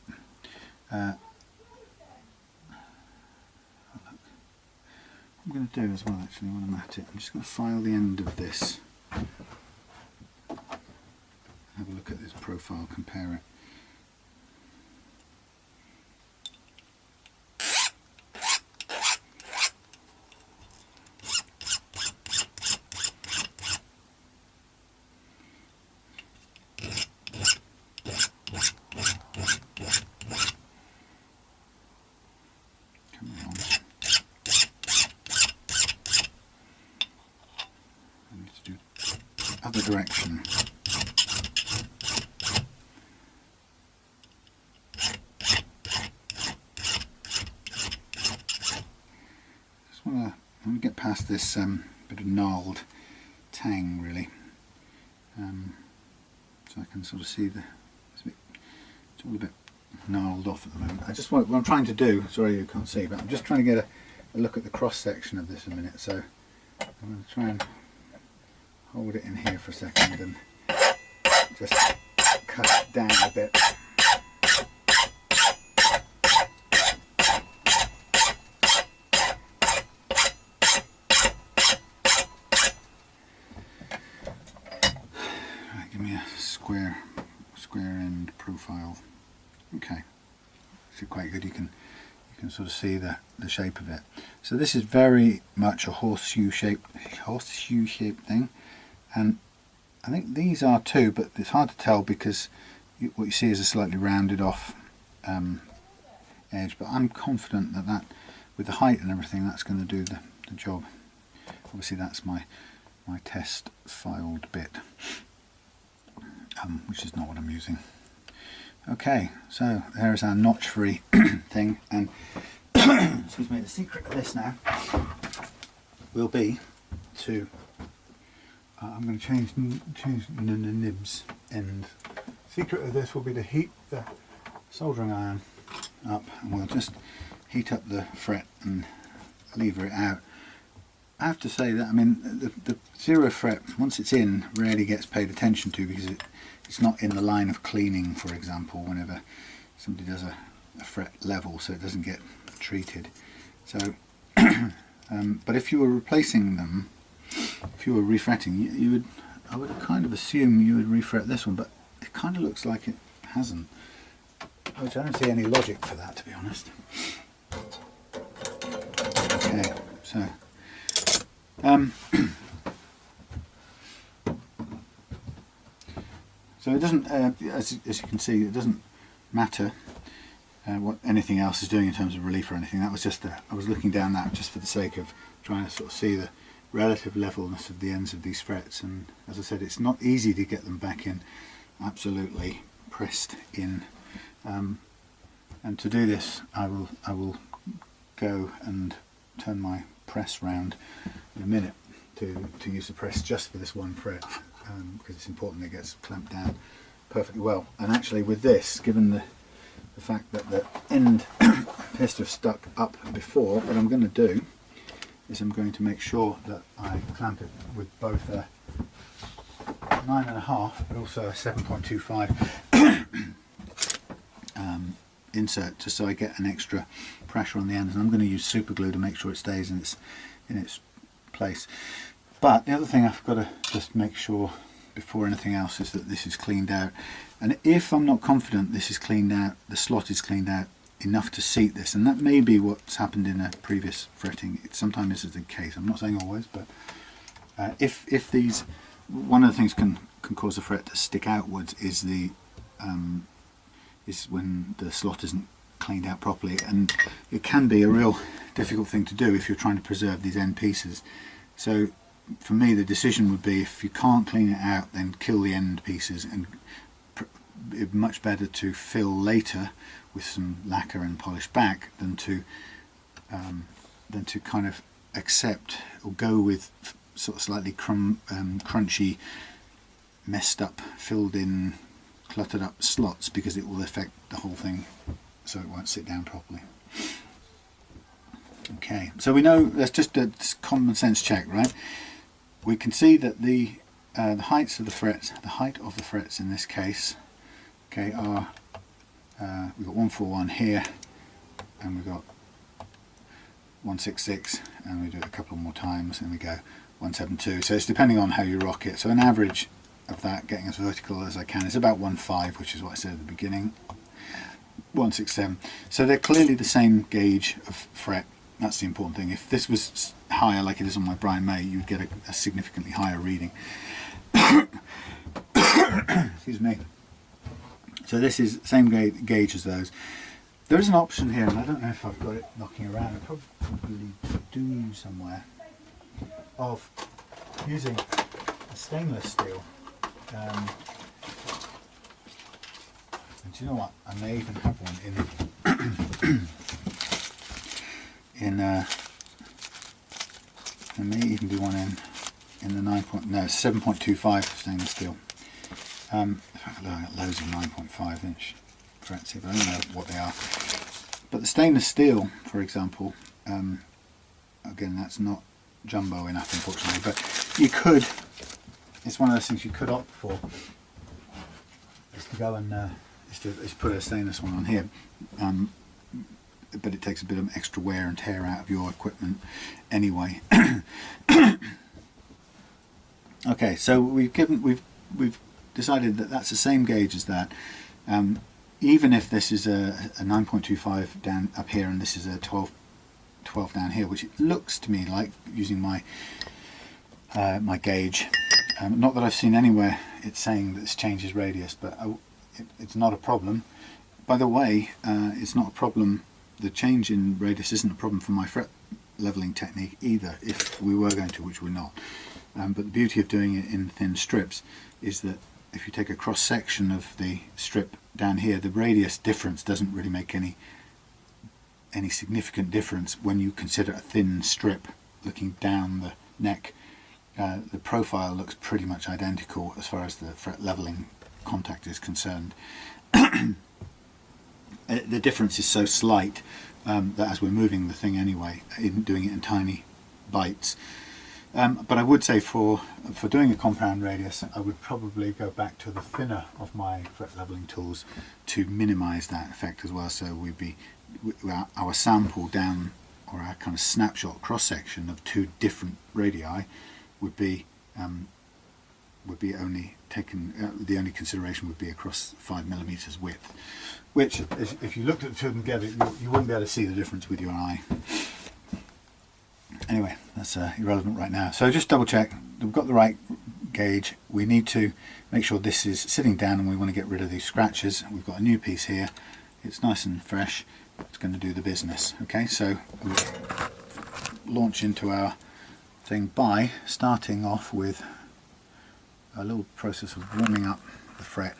What I'm going to do as well, actually, when I'm at it, I'm just going to file the end of this. Have a look at this profile, compare it. Other direction. Just want to get past this bit of gnarled tang, really, so I can sort of see it's all a bit gnarled off at the moment. What I'm trying to do, sorry you can't see, but I'm just trying to get a look at the cross section of this in a minute. So I'm going to try and hold it in here for a second and just cut it down a bit. Right, give me a square end profile. Okay, it's quite good. You can sort of see the shape of it. So this is very much a horseshoe shaped thing. And I think these are too, but it's hard to tell because what you see is a slightly rounded off edge, but I'm confident that with the height and everything, that's going to do the job. Obviously that's my test filed bit, which is not what I'm using. Okay, so there's our notch free thing, and excuse me, the secret of this now will be to I'm going to change the nibs end. Secret of this will be to heat the soldering iron up, and we'll just heat up the fret and lever it out. I have to say that, I mean, the 0 fret, once it's in, rarely gets paid attention to because it's not in the line of cleaning, for example, whenever somebody does a fret level, so it doesn't get treated. So, but if you were replacing them, if you were refretting, I would kind of assume you would refret this one, but it kind of looks like it hasn't, which I don't see any logic for that, to be honest. Okay, so so it doesn't, as you can see, it doesn't matter what anything else is doing in terms of relief or anything. That was just I was looking down that just for the sake of trying to sort of see the relative levelness of the ends of these frets, and as I said, it's not easy to get them back in absolutely pressed in, and to do this I will go and turn my press round in a minute to use the press just for this one fret, because it's important that it gets clamped down perfectly well. And actually with this, given the fact that the end appears to have stuck up before, what I'm going to do is I'm going to make sure that I clamp it with both a 9.5 but also a 7.25 insert, just so I get an extra pressure on the end. And I'm going to use super glue to make sure it stays in its place. But the other thing I've got to just make sure before anything else is that this is cleaned out. And if I'm not confident this is cleaned out, the slot is cleaned out enough to seat this, and that may be what's happened in a previous fretting. Sometimes this is the case. I'm not saying always, but if these, one of the things can cause a fret to stick outwards is is when the slot isn't cleaned out properly, and it can be a real difficult thing to do if you're trying to preserve these end pieces. So for me, the decision would be, if you can't clean it out, then kill the end pieces, and it's much better to fill later with some lacquer and polish back than to kind of accept or go with sort of slightly crunchy, messed up, filled in, cluttered up slots, because it will affect the whole thing, so it won't sit down properly. Okay, so we know, that's just a common sense check, right? We can see that the heights of the frets, in this case, okay, are we've got 141 here, and we've got 166, and we do it a couple more times, and we go 172. So it's depending on how you rock it. So an average of that, getting as vertical as I can, is about 1.5, which is what I said at the beginning. 167. So they're clearly the same gauge of fret. That's the important thing. If this was higher, like it is on my Brian May, you'd get a significantly higher reading. Excuse me. So this is the same gauge as those. There is an option here, and I don't know if I've got it knocking around. I probably do somewhere, of using a stainless steel. And do you know what? I may even have one there may even be one in the 7.25 stainless steel. In fact, I've got loads of 9.5 inch frets here, but I don't know what they are. But the stainless steel, for example, again, that's not jumbo enough, unfortunately, but you could, it's one of those things you could opt for, is to go and is to put a stainless one on here. But it takes a bit of extra wear and tear out of your equipment anyway. Okay, so we've decided that that's the same gauge as that. Even if this is a 9.25 down up here and this is a 12 down here, which it looks to me like, using my my gauge. Not that I've seen anywhere it's saying that this changes radius, but it's not a problem. By the way, it's not a problem. The change in radius isn't a problem for my fret leveling technique either, if we were going to, which we're not. But the beauty of doing it in thin strips is that if you take a cross section of the strip down here, the radius difference doesn't really make any significant difference when you consider a thin strip looking down the neck. The profile looks pretty much identical as far as the fret leveling contact is concerned. The difference is so slight that as we're moving the thing anyway, doing it in tiny bites. But I would say for doing a compound radius, I would probably go back to the thinner of my fret leveling tools to minimise that effect as well. So we'd be our sample down, or our kind of snapshot cross section of two different radii would be only taken. The only consideration would be across 5mm width, which, if you looked at the two of them together, you wouldn't be able to see the difference with your eye. Anyway, that's irrelevant right now. So just double check we've got the right gauge. We need to make sure this is sitting down, and we want to get rid of these scratches. We've got a new piece here. It's nice and fresh. It's going to do the business. Okay, so we'll launch into our thing by starting off with a little process of warming up the fret,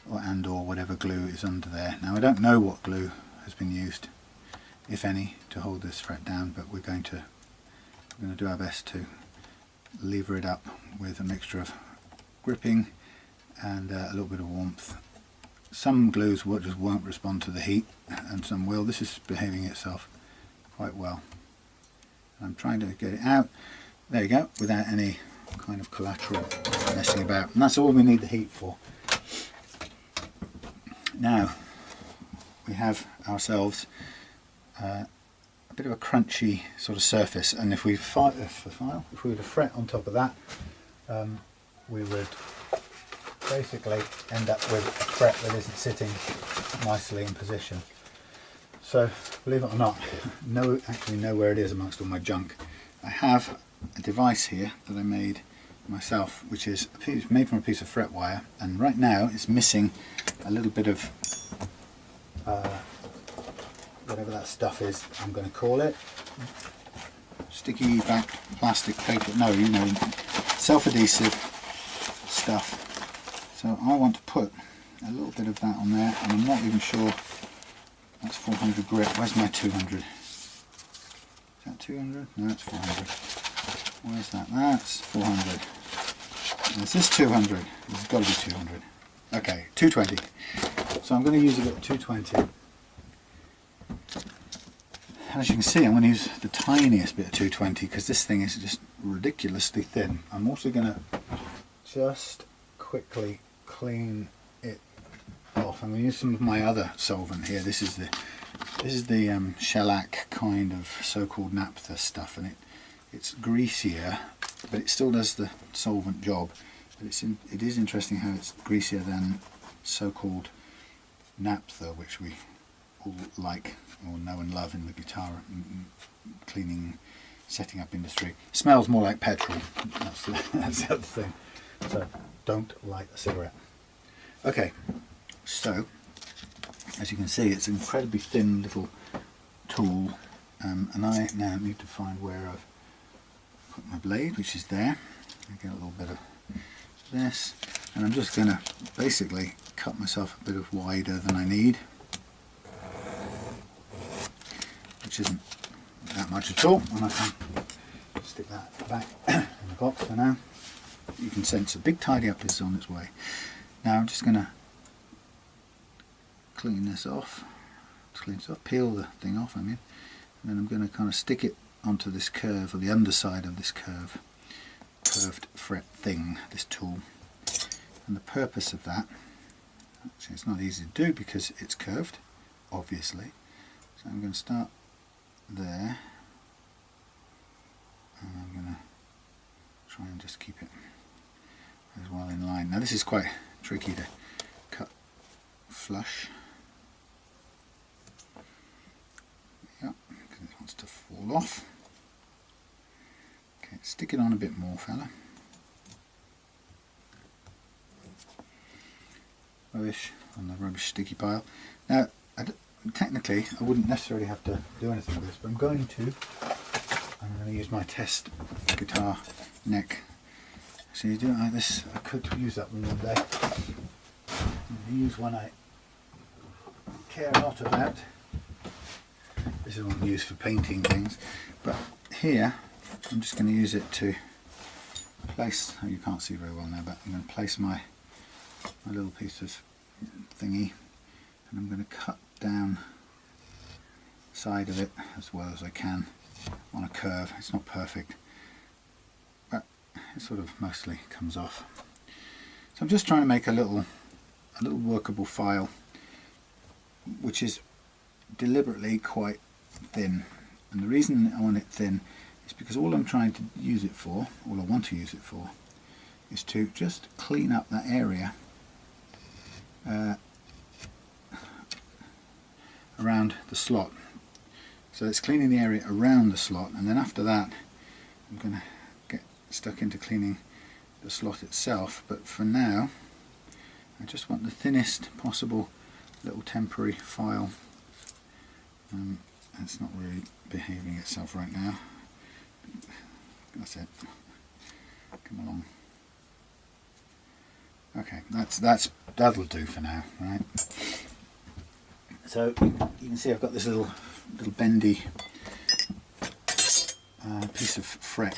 or whatever glue is under there. Now I don't know what glue has been used if any, to hold this fret down, but we're going to do our best to lever it up with a mixture of gripping and a little bit of warmth. Some glues just won't respond to the heat, and some will. This is behaving itself quite well. I'm trying to get it out. There you go, without any kind of collateral messing about, and that's all we need the heat for. Now we have ourselves a bit of a crunchy sort of surface, and if we were to fret on top of that, we would basically end up with a fret that isn't sitting nicely in position. So believe it or not, actually know where it is amongst all my junk. I have a device here that I made myself, which is made from a piece of fret wire, and right now it's missing a little bit of whatever that stuff is. I'm going to call it sticky back plastic paper, no, you know, self-adhesive stuff. So I want to put a little bit of that on there, and I'm not even sure. That's 400 grit. Where's my 200? Is that 200? No, it's 400. Where's that? That's 400. Is this 200? It's got to be 200. Okay, 220. So I'm going to use a bit of 220. And as you can see, I'm going to use the tiniest bit of 220 because this thing is just ridiculously thin. I'm also going to just quickly clean it off. I'm going to use some of my other solvent here. This is the shellac kind of so-called naphtha stuff, and it's greasier, but it still does the solvent job. But it is interesting how it's greasier than so-called naphtha, which we all like or know and love in the guitar cleaning, setting up industry. It smells more like petrol. That's the other thing. So don't light a cigarette. Okay, so as you can see, it's an incredibly thin little tool, and I now need to find where I've put my blade, which is there. I get a little bit of this, and I'm just going to basically cut myself a bit of wider than I need, which isn't that much at all, and I can stick that back in the box for now. You can sense a big tidy up is on its way. Now I'm just going to clean this off, peel the thing off, and then I'm going to kind of stick it onto this curve, or the underside of this curved fret thing, this tool. And the purpose of that, actually it's not easy to do because it's curved, obviously. So I'm going to start there, and I'm going to try and just keep it as well in line. Now this is quite tricky to cut flush. Yeah, because it wants to fall off. Okay, stick it on a bit more, fella. Rubbish on the rubbish sticky pile. Now, technically, I wouldn't necessarily have to do anything with this, but I'm going to use my test guitar neck. So you do it like this. I could use that one day. I'm use one I care not about. This is one I use for painting things, but here I'm just going to use it to place, oh, you can't see very well now, but I'm going to place my little piece of thingy, and I'm going to cut down the side of it as well as I can on a curve. It's not perfect, but it sort of mostly comes off. So I'm just trying to make a little workable file, which is deliberately quite thin, and the reason I want it thin is because all I'm trying to use it for, all I want to use it for, is to just clean up that area around the slot. So it's cleaning the area around the slot, and then after that I'm going to get stuck into cleaning the slot itself, but for now I just want the thinnest possible little temporary file. It's not really behaving itself right now. That's it. Come along. Okay, that'll do for now, right? So you can see I've got this little bendy piece of fret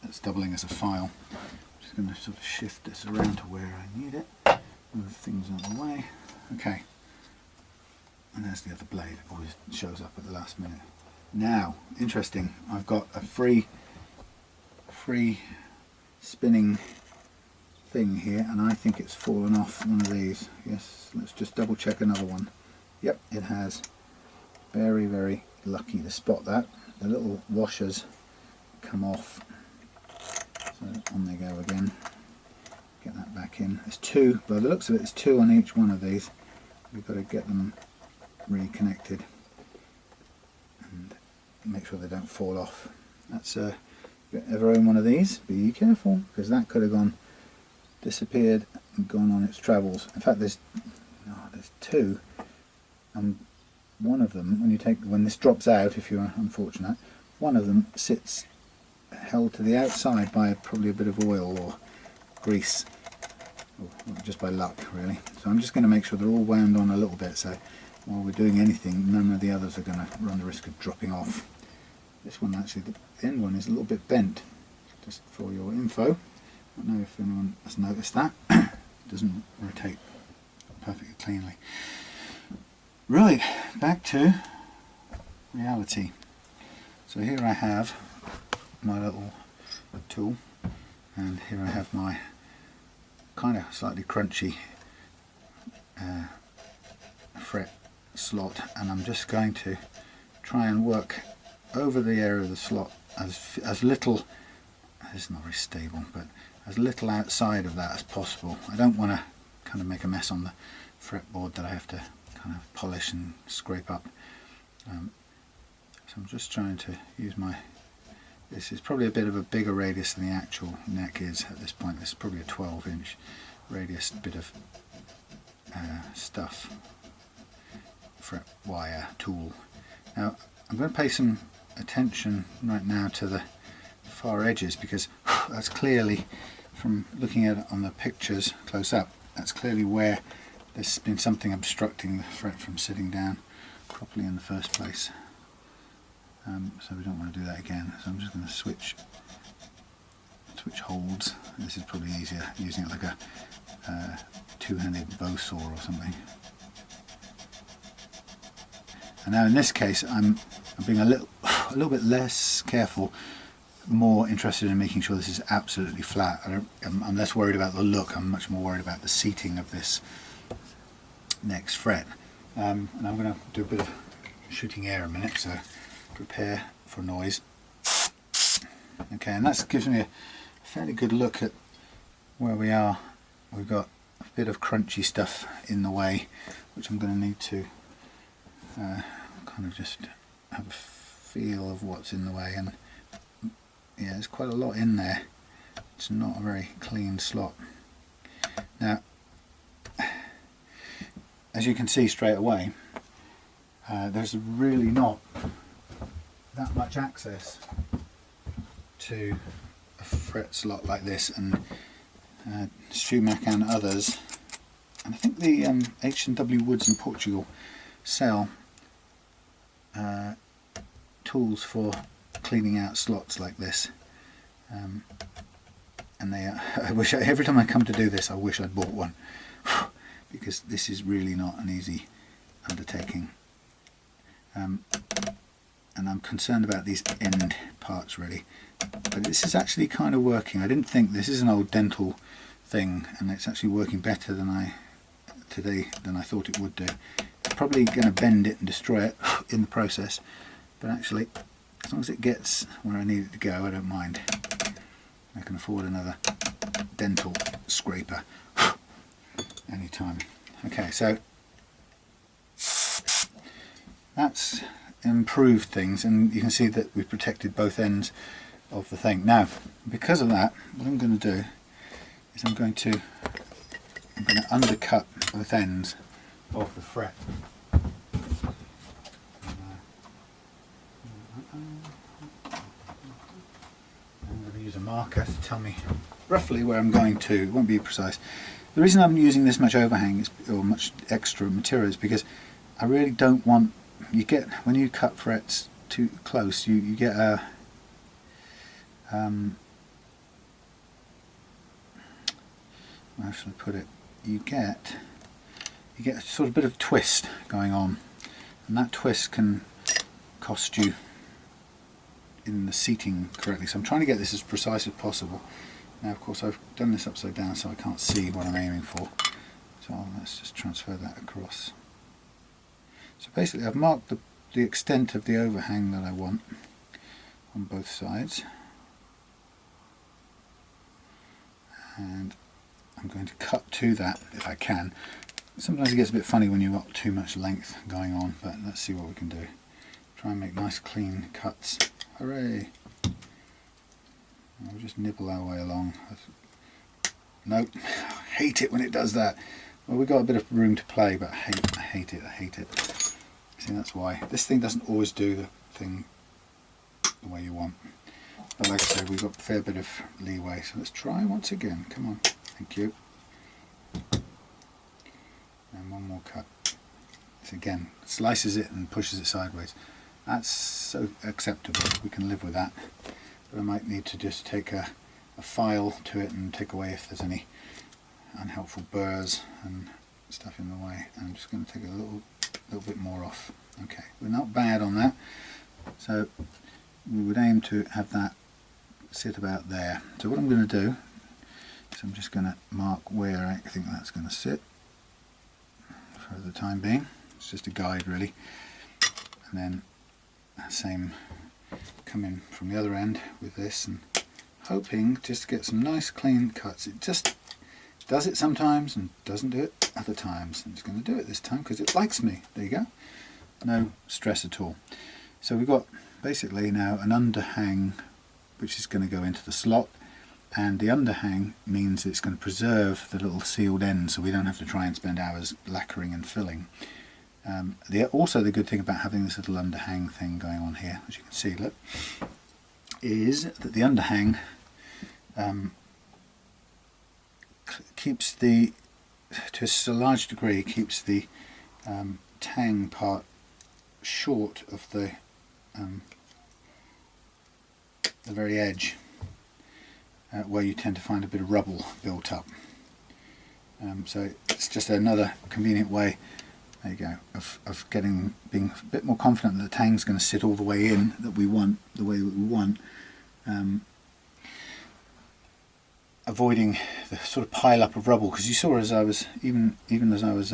that's doubling as a file. I'm just going to sort of shift this around to where I need it, move things out of the way. Okay, and there's the other blade. It always shows up at the last minute. Now, interesting, I've got a free spinning thing here, and I think it's fallen off one of these. Yes, let's just double check another one. Yep, it has. Very, very lucky to spot that. The little washers come off, so on they go again. Get that back in. There's two, by the looks of it, there's two on each one of these. We've got to get them reconnected and make sure they don't fall off. That's if you ever own one of these, be careful, because that could have disappeared and gone on its travels. In fact, there's two, and one of them, when this drops out, if you're unfortunate, one of them sits held to the outside by probably a bit of oil or grease, or just by luck really. So I'm just going to make sure they're all wound on a little bit, so while we're doing anything, none of the others are going to run the risk of dropping off. This one actually, the end one is a little bit bent, just for your info. I don't know if anyone has noticed that. It doesn't rotate perfectly cleanly. Right, back to reality. So here I have my little tool, and here I have my kind of slightly crunchy fret slot, and I'm just going to try and work over the area of the slot as little, it's not very stable, but as little outside of that as possible. I don't want to kind of make a mess on the fretboard that I have to kind of polish and scrape up. So I'm just trying to use this is probably a bit of a bigger radius than the actual neck is at this point. This is probably a 12-inch radius bit of stuff, fret wire tool. Now I'm going to pay some attention right now to the far edges, because that's clearly, from looking at it on the pictures close up, that's clearly where there's been something obstructing the fret from sitting down properly in the first place. So we don't want to do that again. So I'm just going to switch holds. This is probably easier using it like a two-handed bow saw or something. And now in this case I'm being a little bit less careful, more interested in making sure this is absolutely flat. I'm less worried about the look, I'm much more worried about the seating of this next fret. And I'm going to do a bit of shooting air a minute, so prepare for noise. Okay, and that gives me a fairly good look at where we are. We've got a bit of crunchy stuff in the way, which I'm going to need to kind of just have a feel of what's in the way. And yeah, there's quite a lot in there. It's not a very clean slot. Now, as you can see straight away, there's really not that much access to a fret slot like this, and Schumacher and others, and I think the H&W Woods in Portugal sell tools for cleaning out slots like this, and they I wish every time I come to do this I wish I'd bought one, because this is really not an easy undertaking. And I'm concerned about these end parts really, but this is actually kind of working. I didn't think, this is an old dental thing, and it's actually working better than I thought it would do. Probably going to bend it and destroy it in the process, but actually as long as it gets where I need it to go, I don't mind. I can afford another dental scraper anytime. Okay, so that's improved things, and you can see that we've protected both ends of the thing. Now, because of that, what I'm going to do is I'm going to undercut both ends of the fret. I'm going to use a marker to tell me roughly where I'm going to. It won't be precise. The reason I'm using this much overhang or much extra material is because I really don't want, you get, when you cut frets too close, you get a how shall I put it, you get a sort of bit of twist going on, and that twist can cost you in the seating correctly. So I'm trying to get this as precise as possible. Now of course I've done this upside down so I can't see what I'm aiming for, so let's just transfer that across. So basically I've marked the extent of the overhang that I want on both sides, and I'm going to cut to that if I can. Sometimes it gets a bit funny when you've got too much length going on, but let's see what we can do. Try and make nice clean cuts. Hooray! We'll just nibble our way along. Nope, I hate it when it does that. Well, we've got a bit of room to play, but I hate it. See, that's why. This thing doesn't always do the thing the way you want. But like I said, we've got a fair bit of leeway, so let's try once again. Come on, thank you. And one more cut. This again slices it and pushes it sideways. That's so acceptable, we can live with that. But I might need to just take a file to it and take away if there's any unhelpful burrs and stuff in the way. I'm just going to take a little bit more off. Okay, we're not bad on that. So we would aim to have that sit about there. So what I'm going to do is I'm just going to mark where I think that's going to sit for the time being. It's just a guide really, and then same come in from the other end with this, and hoping just to get some nice clean cuts. It just does it sometimes and doesn't do it other times. I'm just going to do it this time because it likes me. There you go, no stress at all. So we've got basically now an underhang which is going to go into the slot, and the underhang means it's going to preserve the little sealed end so we don't have to try and spend hours lacquering and filling. Also the good thing about having this little underhang thing going on here, as you can see, look, is that the underhang keeps the, to a large degree, keeps the tang part short of the very edge, where you tend to find a bit of rubble built up. So it's just another convenient way, there you go, of being a bit more confident that the tang's going to sit all the way in that we want, the way that we want, avoiding the sort of pile up of rubble. Because you saw as I was even as I was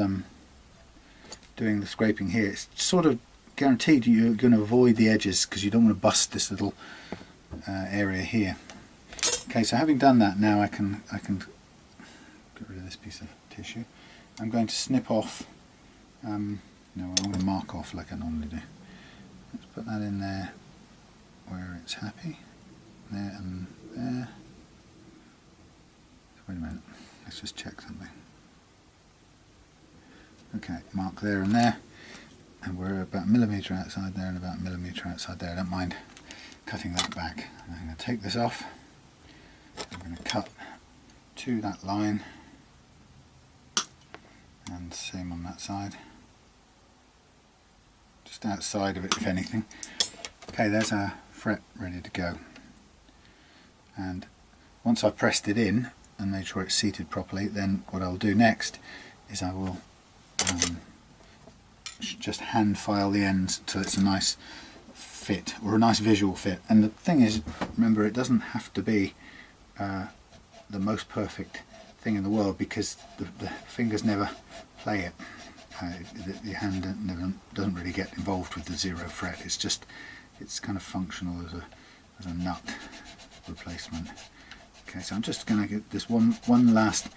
doing the scraping here, it's sort of guaranteed you're going to avoid the edges because you don't want to bust this little area here. Okay, so having done that, now I can get rid of this piece of tissue. I'm going to snip off. No, I'm going to mark off like I normally do. Let's put that in there where it's happy. There and there. Wait a minute, let's just check something. Okay, mark there and there, and we're about a millimetre outside there and about a millimetre outside there. I don't mind cutting that back. I'm going to take this off. I'm going to cut to that line, and same on that side, just outside of it if anything. Okay, there's our fret ready to go, and once I've pressed it in and made sure it's seated properly, then what I'll do next is I will just hand file the ends till it's a nice fit, or a nice visual fit. And the thing is, remember, it doesn't have to be the most perfect thing in the world, because the fingers never play it. The hand doesn't really get involved with the zero fret. It's just, it's kind of functional as a nut replacement. Okay, so I'm just going to get this one last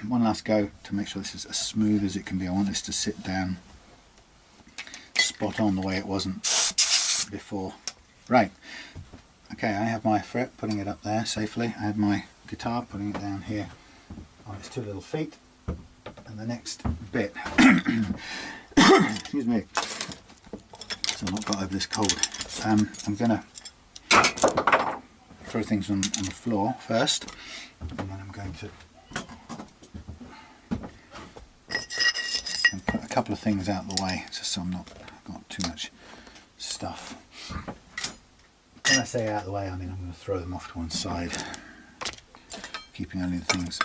one last go to make sure this is as smooth as it can be. I want this to sit down spot on the way it wasn't before. Right, okay, I have my fret, putting it up there safely. I have my guitar, putting it down here on its two little feet, and the next bit excuse me, so I've not got over this cold. I'm going to throw things on the floor first, and then I'm going to put a couple of things out of the way, just so I'm not got too much stuff. When I say out of the way, I mean I'm going to throw them off to one side, keeping only the things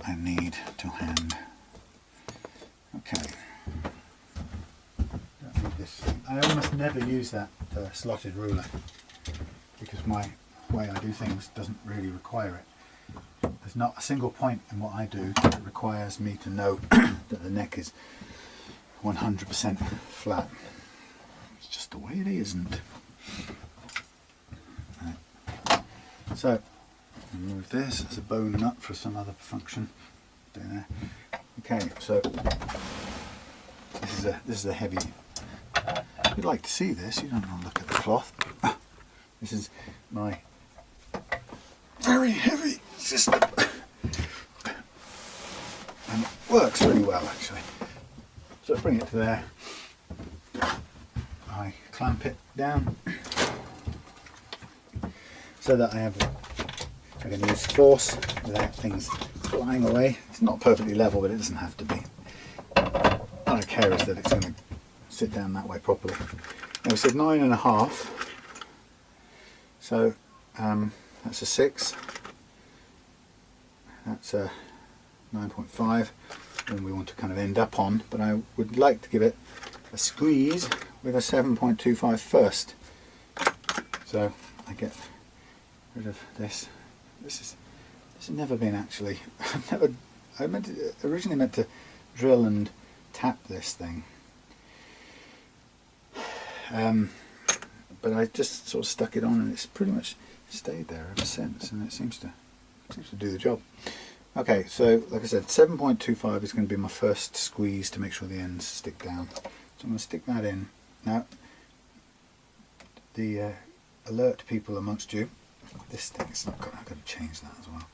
I need to hand. Okay. Don't need this. I almost never use that slotted ruler because my way I do things doesn't really require it. There's not a single point in what I do that requires me to know that the neck is 100% flat. It's just the way it isn't. Right. So, remove this as a bone nut for some other function. Down there. Okay, so this is a heavy. You'd like to see this. You don't want to look at the cloth. This is my very heavy system, and it works really well actually. So I bring it to there. I clamp it down so that I can use force without things flying away. It's not perfectly level, but it doesn't have to be. All I care is that it's going to sit down that way properly. Now we said 9.5, so that's a 6, that's a 9.5, and we want to kind of end up on, but I would like to give it a squeeze with a 7.25 first. So I get rid of this. This has never been actually. I originally meant to drill and tap this thing, but I just sort of stuck it on, and it's pretty much stayed there ever since, and it seems to do the job. Okay, so like I said, 7.25 is going to be my first squeeze to make sure the ends stick down. So I'm going to stick that in. Now, the alert people amongst you, this thing is not good, I've got to change that as well.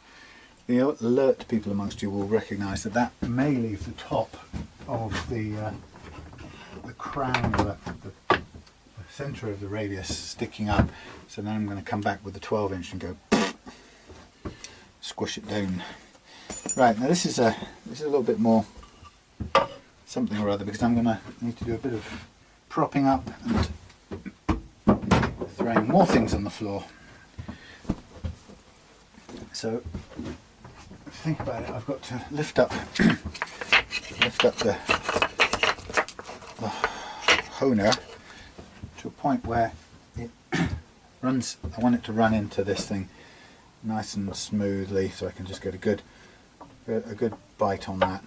The alert people amongst you will recognise that that may leave the top of the crown, the centre of the radius sticking up. So then I'm going to come back with the 12-inch and go squish it down. Right, now this is a little bit more something or other, because I'm going to need to do a bit of propping up and throwing more things on the floor. So think about it, I've got to lift up the Hohner to a point where it runs. I want it to run into this thing nice and smoothly, so I can just get a good bite on that.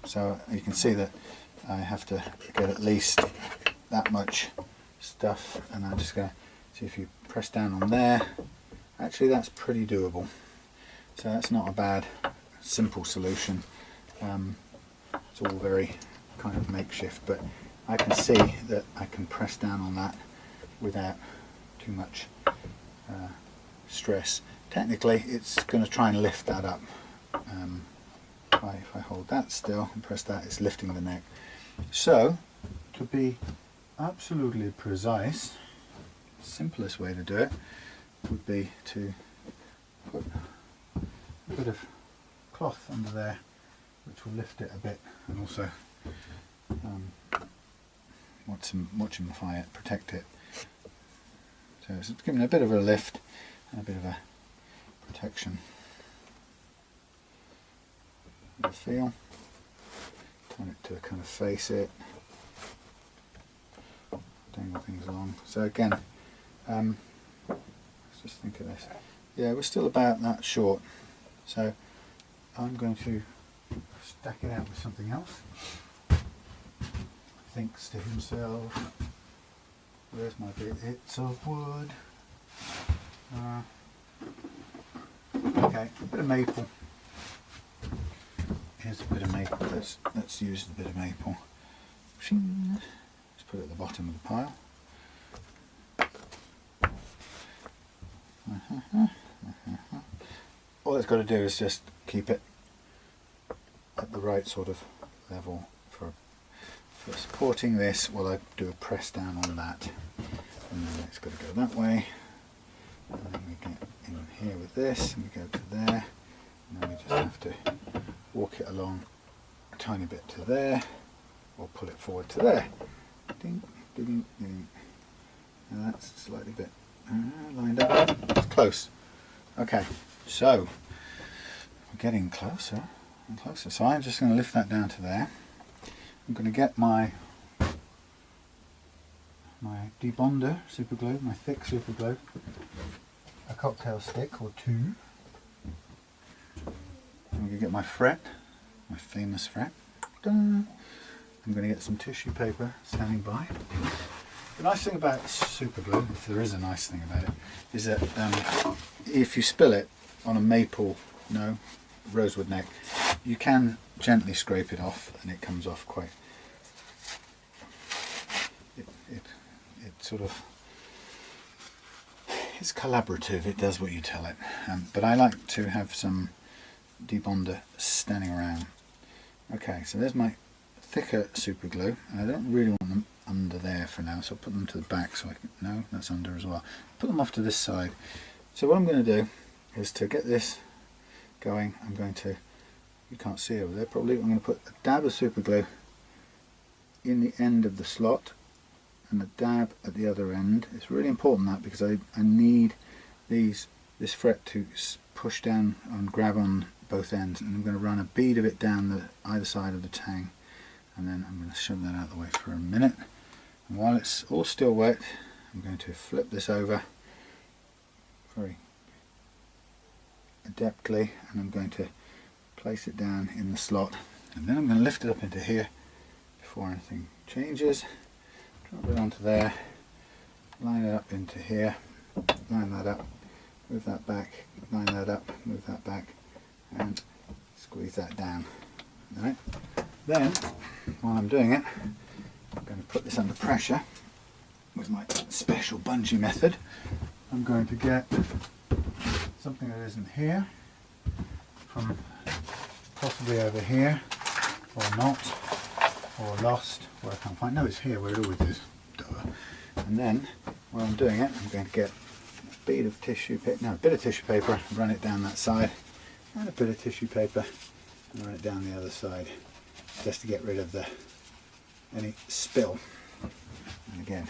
So you can see that I have to get at least that much stuff, and I'm just going to see if you press down on there. Actually, that's pretty doable. So that's not a bad, simple solution. It's all very kind of makeshift, but I can see that I can press down on that without too much stress. Technically, it's going to try and lift that up. If I hold that still and press that, it's lifting the neck. So, to be absolutely precise, the simplest way to do it would be to put a bit of cloth under there, which will lift it a bit, and also watchify it, protect it. So it's giving it a bit of a lift and a bit of a protection. The feel. Turn it to kind of face it. Dangle things along. So again, let's just think of this. Yeah, we're still about that short. So I'm going to stack it out with something else. Thinks to himself, where's my bit? It's of wood. Okay, a bit of maple. Here's a bit of maple. Let's use a bit of maple. Let's put it at the bottom of the pile. All it's got to do is just keep it at the right sort of level for supporting this while I do a press down on that. And then it's got to go that way. And then we get in here with this, and we go to there. And then we just have to walk it along a tiny bit to there. or pull it forward to there. Ding, ding, ding. Now that's slightly bit lined up. It's close. Okay, so we're getting closer and closer. So I'm just going to lift that down to there. I'm going to get my debonder super glue, my thick super glue, a cocktail stick or two. I'm going to get my fret, my famous fret. I'm going to get some tissue paper standing by. The nice thing about super glue, if there is a nice thing about it, is that if you spill it on a maple, rosewood neck, you can gently scrape it off and it comes off quite, it sort of, it's collaborative, it does what you tell it. But I like to have some debonder standing around. Okay, so there's my thicker super glue, and I don't really want them under there for now, so I'll put them to the back so I can, no, that's under as well. Put them off to this side. So what I'm going to do is to get this going, I'm going to, you can't see over there probably, I'm going to put a dab of super glue in the end of the slot and a dab at the other end. It's really important that, because I need this fret to push down and grab on both ends, and I'm going to run a bead of it down either side of the tang, and then I'm going to shove that out of the way for a minute. And while it's all still wet, I'm going to flip this over very adeptly, and I'm going to place it down in the slot, and then I'm going to lift it up into here before anything changes. Drop it onto there, line it up into here, line that up, move that back, line that up, move that back, and squeeze that down. Right. Then, while I'm doing it, I'm going to put this under pressure with my special bungee method. I'm going to get something that isn't here from possibly over here, or not, or lost, where I can't find. No, it's here where it always is. Duh. And then, while I'm doing it, I'm going to get a bit of tissue paper, run it down that side, and a bit of tissue paper, and run it down the other side, just to get rid of any spill. And again,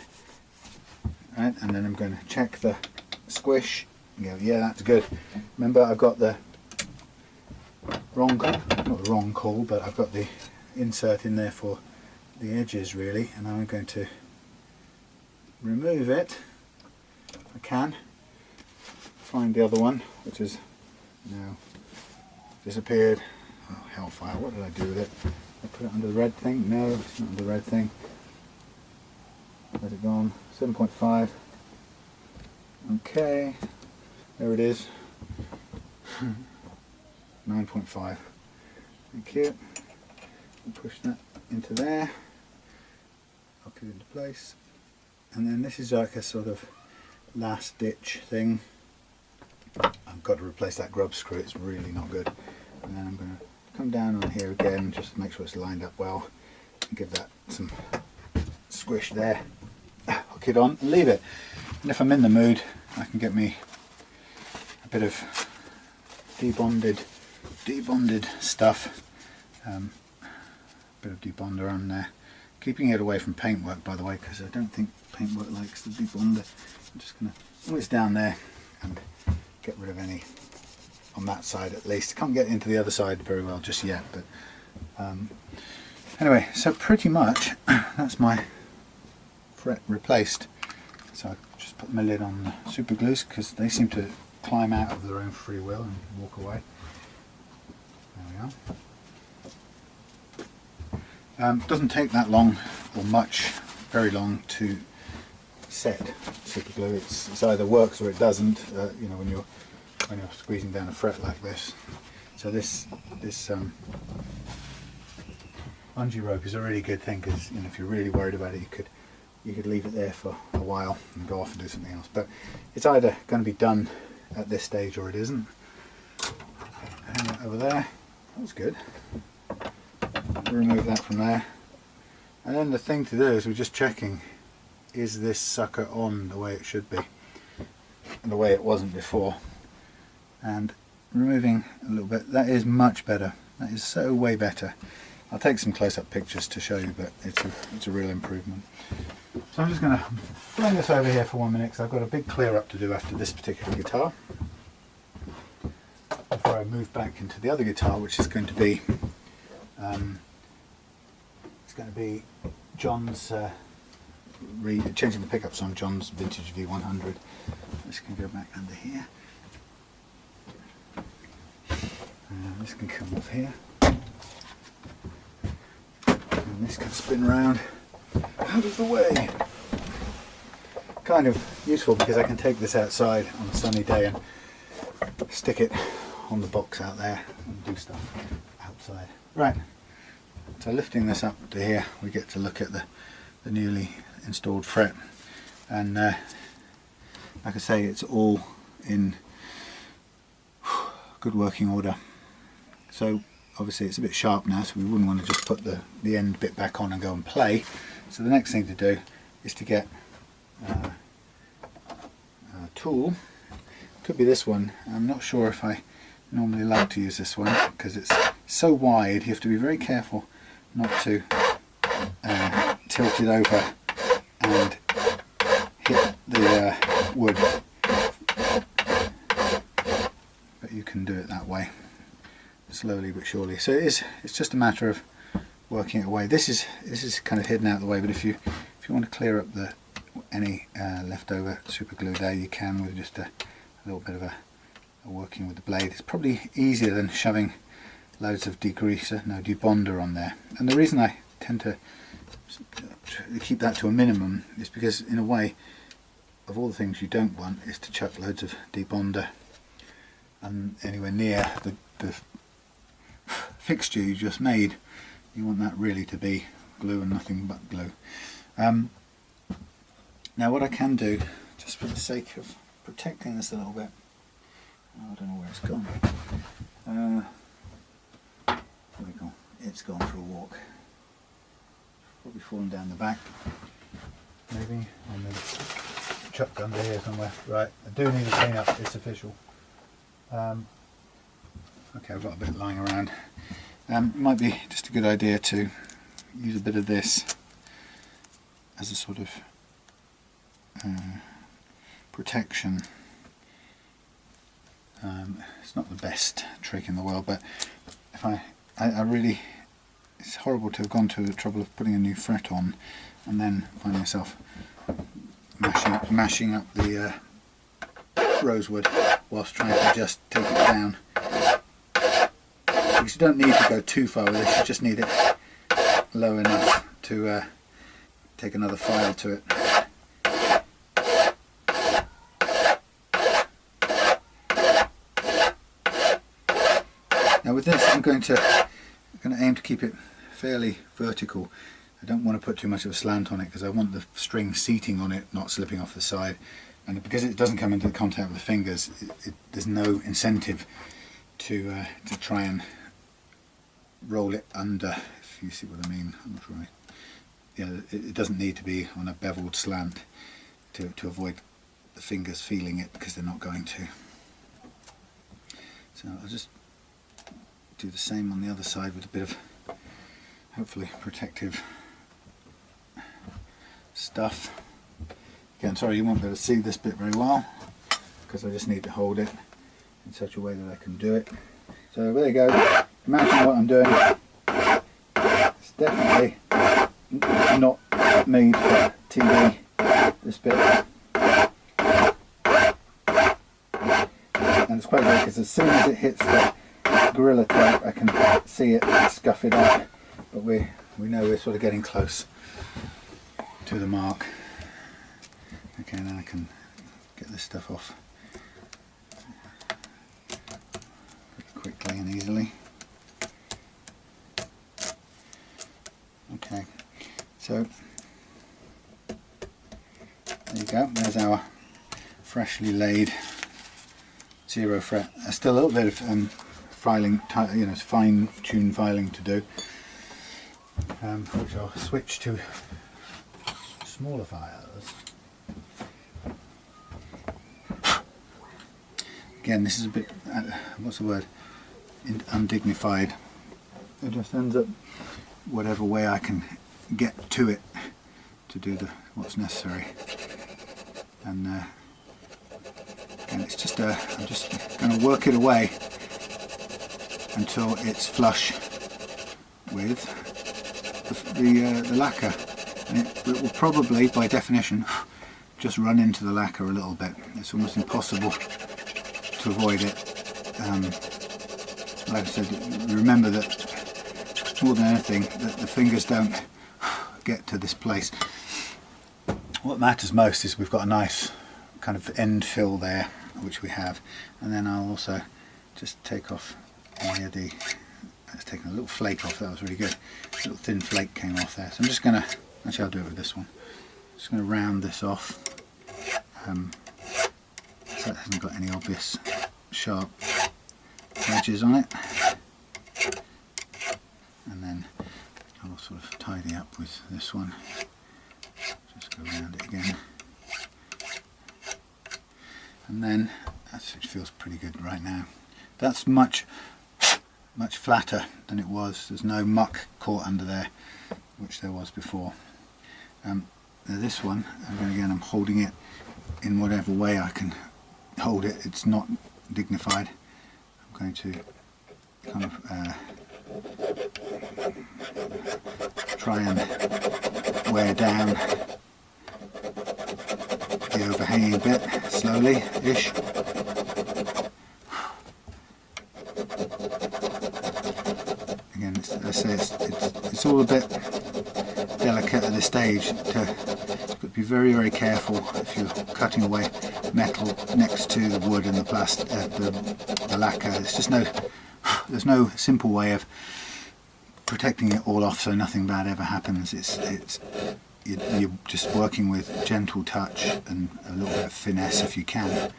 right, and then I'm going to check the squish and go, yeah, that's good. Remember, I've got the not the wrong call, but I've got the insert in there for the edges really, and I'm going to remove it if I can. Find the other one, which has now disappeared. Oh, hellfire, what did I do with it? I put it under the red thing? No, it's not under the red thing. Where's it gone? 7.5. Okay, there it is. 9.5. Thank you. And push that into there. Lock it into place. And then this is like a sort of last ditch thing. I've got to replace that grub screw, it's really not good. And then I'm going to come down on here again, just to make sure it's lined up well, and give that some squish there. Hook it on and leave it. And if I'm in the mood, I can get me a bit of debonded stuff, a bit of debonder on there, keeping it away from paintwork, by the way, because I don't think paintwork likes the debonder. I'm just going to, it's down there, and get rid of any on that side at least. Can't get into the other side very well just yet, but anyway, so pretty much that's my fret replaced. So I just put my lid on the super glues, because they seem to climb out of their own free will and walk away. There we are. Doesn't take that long or much, very long, to set super glue. It's either works or it doesn't. You know, when you're squeezing down a fret like this. So this bungee rope is a really good thing, because if you're really worried about it, you could leave it there for a while and go off and do something else. But it's either going to be done at this stage or it isn't. Hang that over there. That was good. Remove that from there. And then the thing to do is we're just checking, is this sucker on the way it should be, and the way it wasn't before. And removing a little bit, that is much better. That is so way better. I'll take some close-up pictures to show you, but it's a real improvement. So I'm just going to fling this over here for 1 minute because I've got a big clear up to do after this particular guitar before I move back into the other guitar, which is going to be John's changing the pickups on John's vintage V100. This can go back under here. This can come off here. And this can spin round out of the way. Kind of useful because I can take this outside on a sunny day and stick it on the box out there and do stuff outside. Right, so lifting this up to here, we get to look at the newly installed fret, and like I say, it's all in good working order. So obviously it's a bit sharp now, so we wouldn't want to just put the end bit back on and go and play. So the next thing to do is to get a tool. Could be this one. I'm not sure if I normally like to use this one because it's so wide. You have to be very careful not to tilt it over and hit the wood, but you can do it that way, slowly but surely. So it's just a matter of working it away. This is kind of hidden out of the way, but if you want to clear up any leftover super glue there, you can with just a little bit of a working with the blade. It's probably easier than shoving loads of debonder on there. And the reason I tend to keep that to a minimum is because, in a way, of all the things you don't want is to chuck loads of debonder and anywhere near the fixture you just made. You want that really to be glue and nothing but glue. Now what I can do, just for the sake of protecting this a little bit, I don't know where it's gone. There we go. It's gone for a walk. Probably fallen down the back. Maybe, or maybe chucked under here somewhere. Right, I do need to clean up. It's official. Okay, I've got a bit lying around. It might be just a good idea to use a bit of this as a sort of protection. It's not the best trick in the world, but if I really, it's horrible to have gone to the trouble of putting a new fret on and then finding myself mashing up the rosewood whilst trying to just take it down. Because you don't need to go too far with this, you just need it low enough to take another file to it. Now with this, I'm going to aim to keep it fairly vertical. I don't want to put too much of a slant on it because I want the string seating on it, not slipping off the side. And because it doesn't come into contact with the fingers, there's no incentive to try and roll it under, if you see what I mean. I'm not sure. Yeah, it doesn't need to be on a beveled slant to avoid the fingers feeling it, because they're not going to. So I'll just do the same on the other side with a bit of hopefully protective stuff. Again, sorry you won't be able to see this bit very well because I just need to hold it in such a way that I can do it. So there you go. Imagine what I'm doing. It's definitely not made for TV, this bit. And it's quite good because as soon as it hits the Gorilla Tape I can see it scuff it up, but we know we're sort of getting close to the mark. Okay, now I can get this stuff off pretty quickly and easily. Okay, so there you go, there's our freshly laid 0 fret. There's still a little bit of filing, fine-tuned filing to do, which I'll switch to smaller files. Again, this is a bit, what's the word, undignified. It just ends up whatever way I can get to it to do what's necessary. And it's just I'm just going to work it away until it's flush with the lacquer. And it will probably, by definition, just run into the lacquer a little bit. It's almost impossible to avoid it. Like I said, remember that more than anything, that the fingers don't get to this place. What matters most is we've got a nice kind of end fill there, which we have, and then I'll also just take off any of the, it's taken a little flake off. That was really good. A little thin flake came off there, so I'm just going to, actually I'll do it with this one, just going to round this off so it hasn't got any obvious sharp edges on it, and then I'll sort of tidy up with this one. Just go around it again, and then it feels pretty good right now. That's much flatter than it was. There's no muck caught under there, which there was before. This one, again, I'm holding it in whatever way I can hold it. It's not dignified. I'm going to kind of try and wear down the overhanging bit slowly-ish. Again, as I say, it's all a bit delicate at this stage. You've got to be very, very careful if you're cutting away metal next to the wood and the lacquer. It's just there's no simple way of protecting it all off so nothing bad ever happens. You're just working with gentle touch and a little bit of finesse if you can.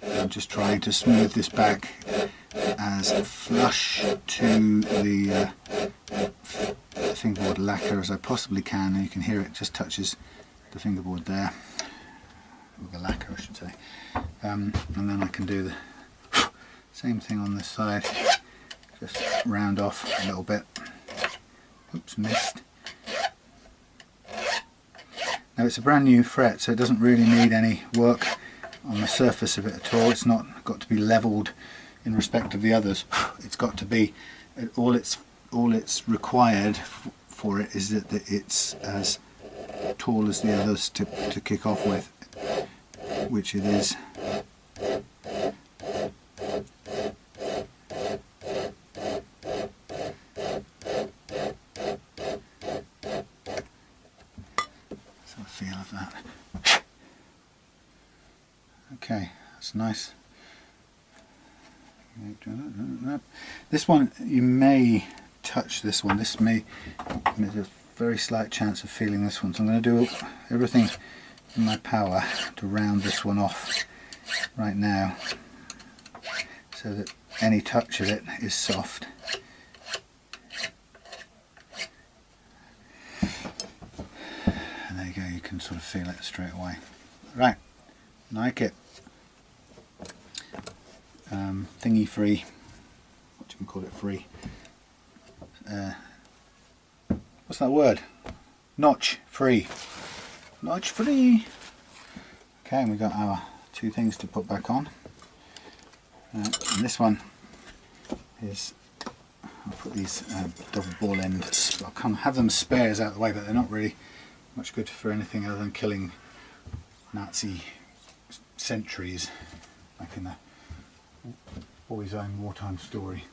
I'm just trying to smooth this back as flush to the fingerboard lacquer as I possibly can, and you can hear it just touches the fingerboard there, or the lacquer I should say, and then I can do the same thing on this side, just round off a little bit. Oops, missed. Now it's a brand new fret, so it doesn't really need any work on the surface of it at all. It's not got to be levelled in respect of the others. It's got to be, all it's required for it is that it's as tall as the others to kick off with, which it is. So a feel of that. Okay, that's nice. This one, you may touch this one. There's a very slight chance of feeling this one, so I'm going to do everything in my power to round this one off right now so that any touch of it is soft. And there you go, you can sort of feel it straight away. Right, like it. Thingy free, what do you call it, free, what's that word, notch free, notch free. Okay, and we've got our two things to put back on, and this one is, I'll put these double ball ends, I'll kind of have them spares out of the way, but they're not really much good for anything other than killing Nazi sentries, like in the Boy's Own Wartime Story.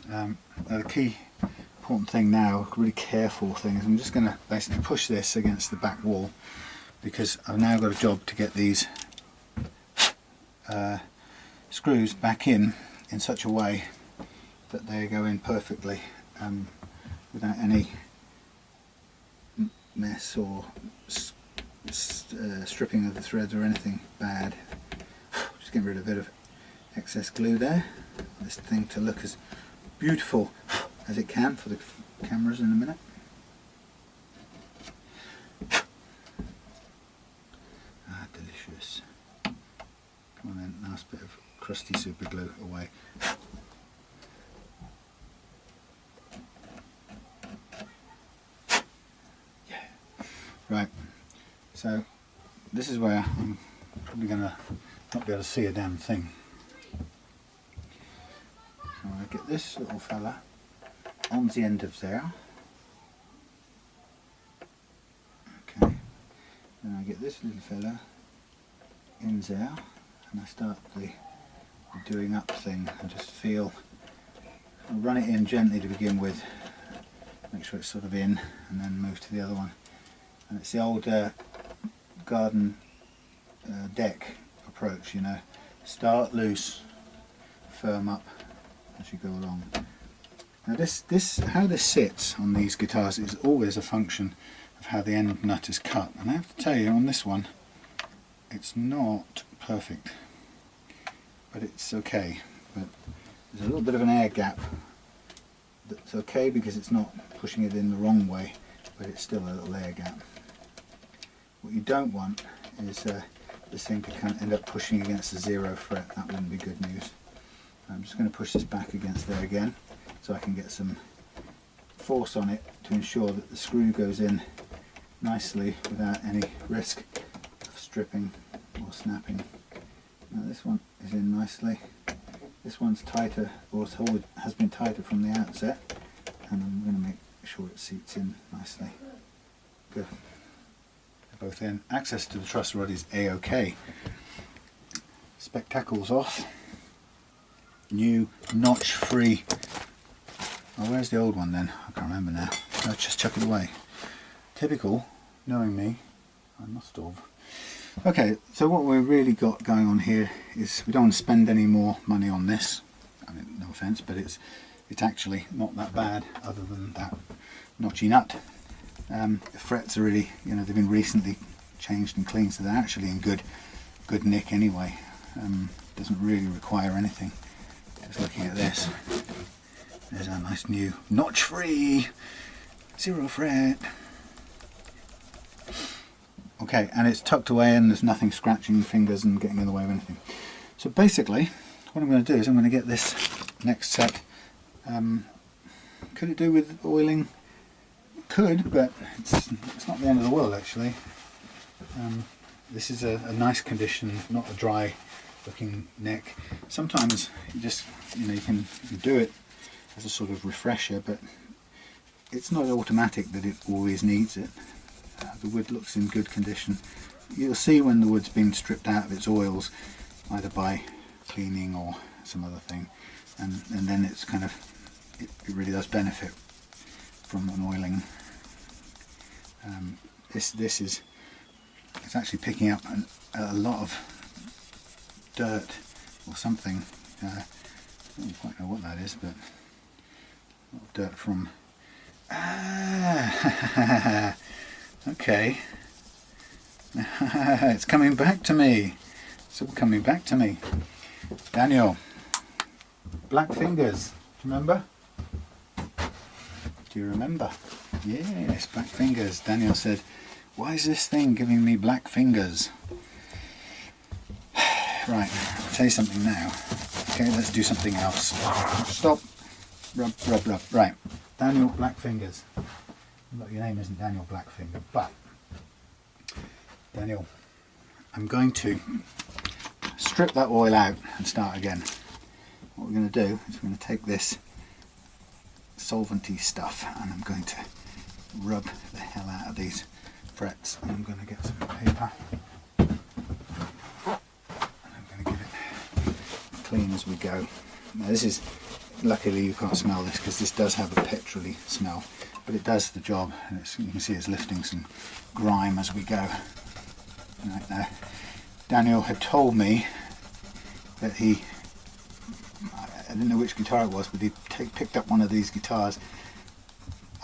The key important thing now, really careful thing, is I'm just going to basically push this against the back wall, because I've now got a job to get these screws back in such a way that they go in perfectly without any mess or stripping of the threads or anything bad. Just getting rid of a bit of excess glue there. This thing to look as beautiful as it can for the cameras in a minute. Ah, delicious. Come on then, nice bit of trusty super glue away. Yeah. Right, so this is where I'm probably going to not be able to see a damn thing. So I get this little fella on the end of there. Okay, then I get this little fella in there, and I start the doing up thing. I just feel, I'll run it in gently to begin with, make sure it's sort of in, and then move to the other one. And it's the old garden deck approach, you know, start loose, firm up as you go along. Now how this sits on these guitars is always a function of how the end nut is cut, and I have to tell you, on this one it's not perfect, but it's okay. But there's a little bit of an air gap that's okay because it's not pushing it in the wrong way, but it's still a little air gap. What you don't want is this thing to kind of end up pushing against the 0 fret. That wouldn't be good news. I'm just going to push this back against there again so I can get some force on it to ensure that the screw goes in nicely without any risk of stripping or snapping. Now this one is in nicely. This one's tighter, or has been tighter from the outset, and I'm going to make sure it seats in nicely. Good. They're both in. Access to the truss rod is a-okay. Spectacles off. New notch free. Oh, where's the old one then? I can't remember now. Let's just chuck it away. Typical, knowing me, I must have. Okay, so what we've really got going on here is we don't want to spend any more money on this. I mean, no offence, but it's actually not that bad, other than that notchy nut. The frets are really, you know, they've been recently changed and cleaned, so they're actually in good nick anyway. Doesn't really require anything. Just looking at this, there's a nice new notch-free 0 fret. Okay, and it's tucked away and there's nothing scratching fingers and getting in the way of anything. So basically, what I'm going to do is I'm going to get this next set. Could it do with oiling? It could, but it's not the end of the world actually. This is a nice condition, not a dry looking neck. Sometimes you just, you know, you can do it as a sort of refresher, but it's not automatic that it always needs it. The wood looks in good condition. You'll see when the wood's been stripped out of its oils, either by cleaning or some other thing, and then it's kind of, it really does benefit from an oiling. This is, it's actually picking up a lot of dirt or something. I don't quite know what that is, but a lot of dirt from. Okay. It's coming back to me. It's all coming back to me. Daniel, black fingers. Do you remember? Do you remember? Yes, black fingers. Daniel said, "Why is this thing giving me black fingers?" Right, I'll tell you something now. Okay, let's do something else. Stop. Rub, rub, rub. Right, Daniel, black fingers. Look, your name isn't Daniel Blackfinger, but Daniel, I'm going to strip that oil out and start again. What we're going to do is we're going to take this solventy stuff and I'm going to rub the hell out of these frets, and I'm going to get some paper and I'm going to give it clean as we go. Now this is, luckily you can't smell this because this does have a petrol-y smell, but it does the job, and you can see it's lifting some grime as we go. Right now, Daniel had told me that I didn't know which guitar it was, but he picked up one of these guitars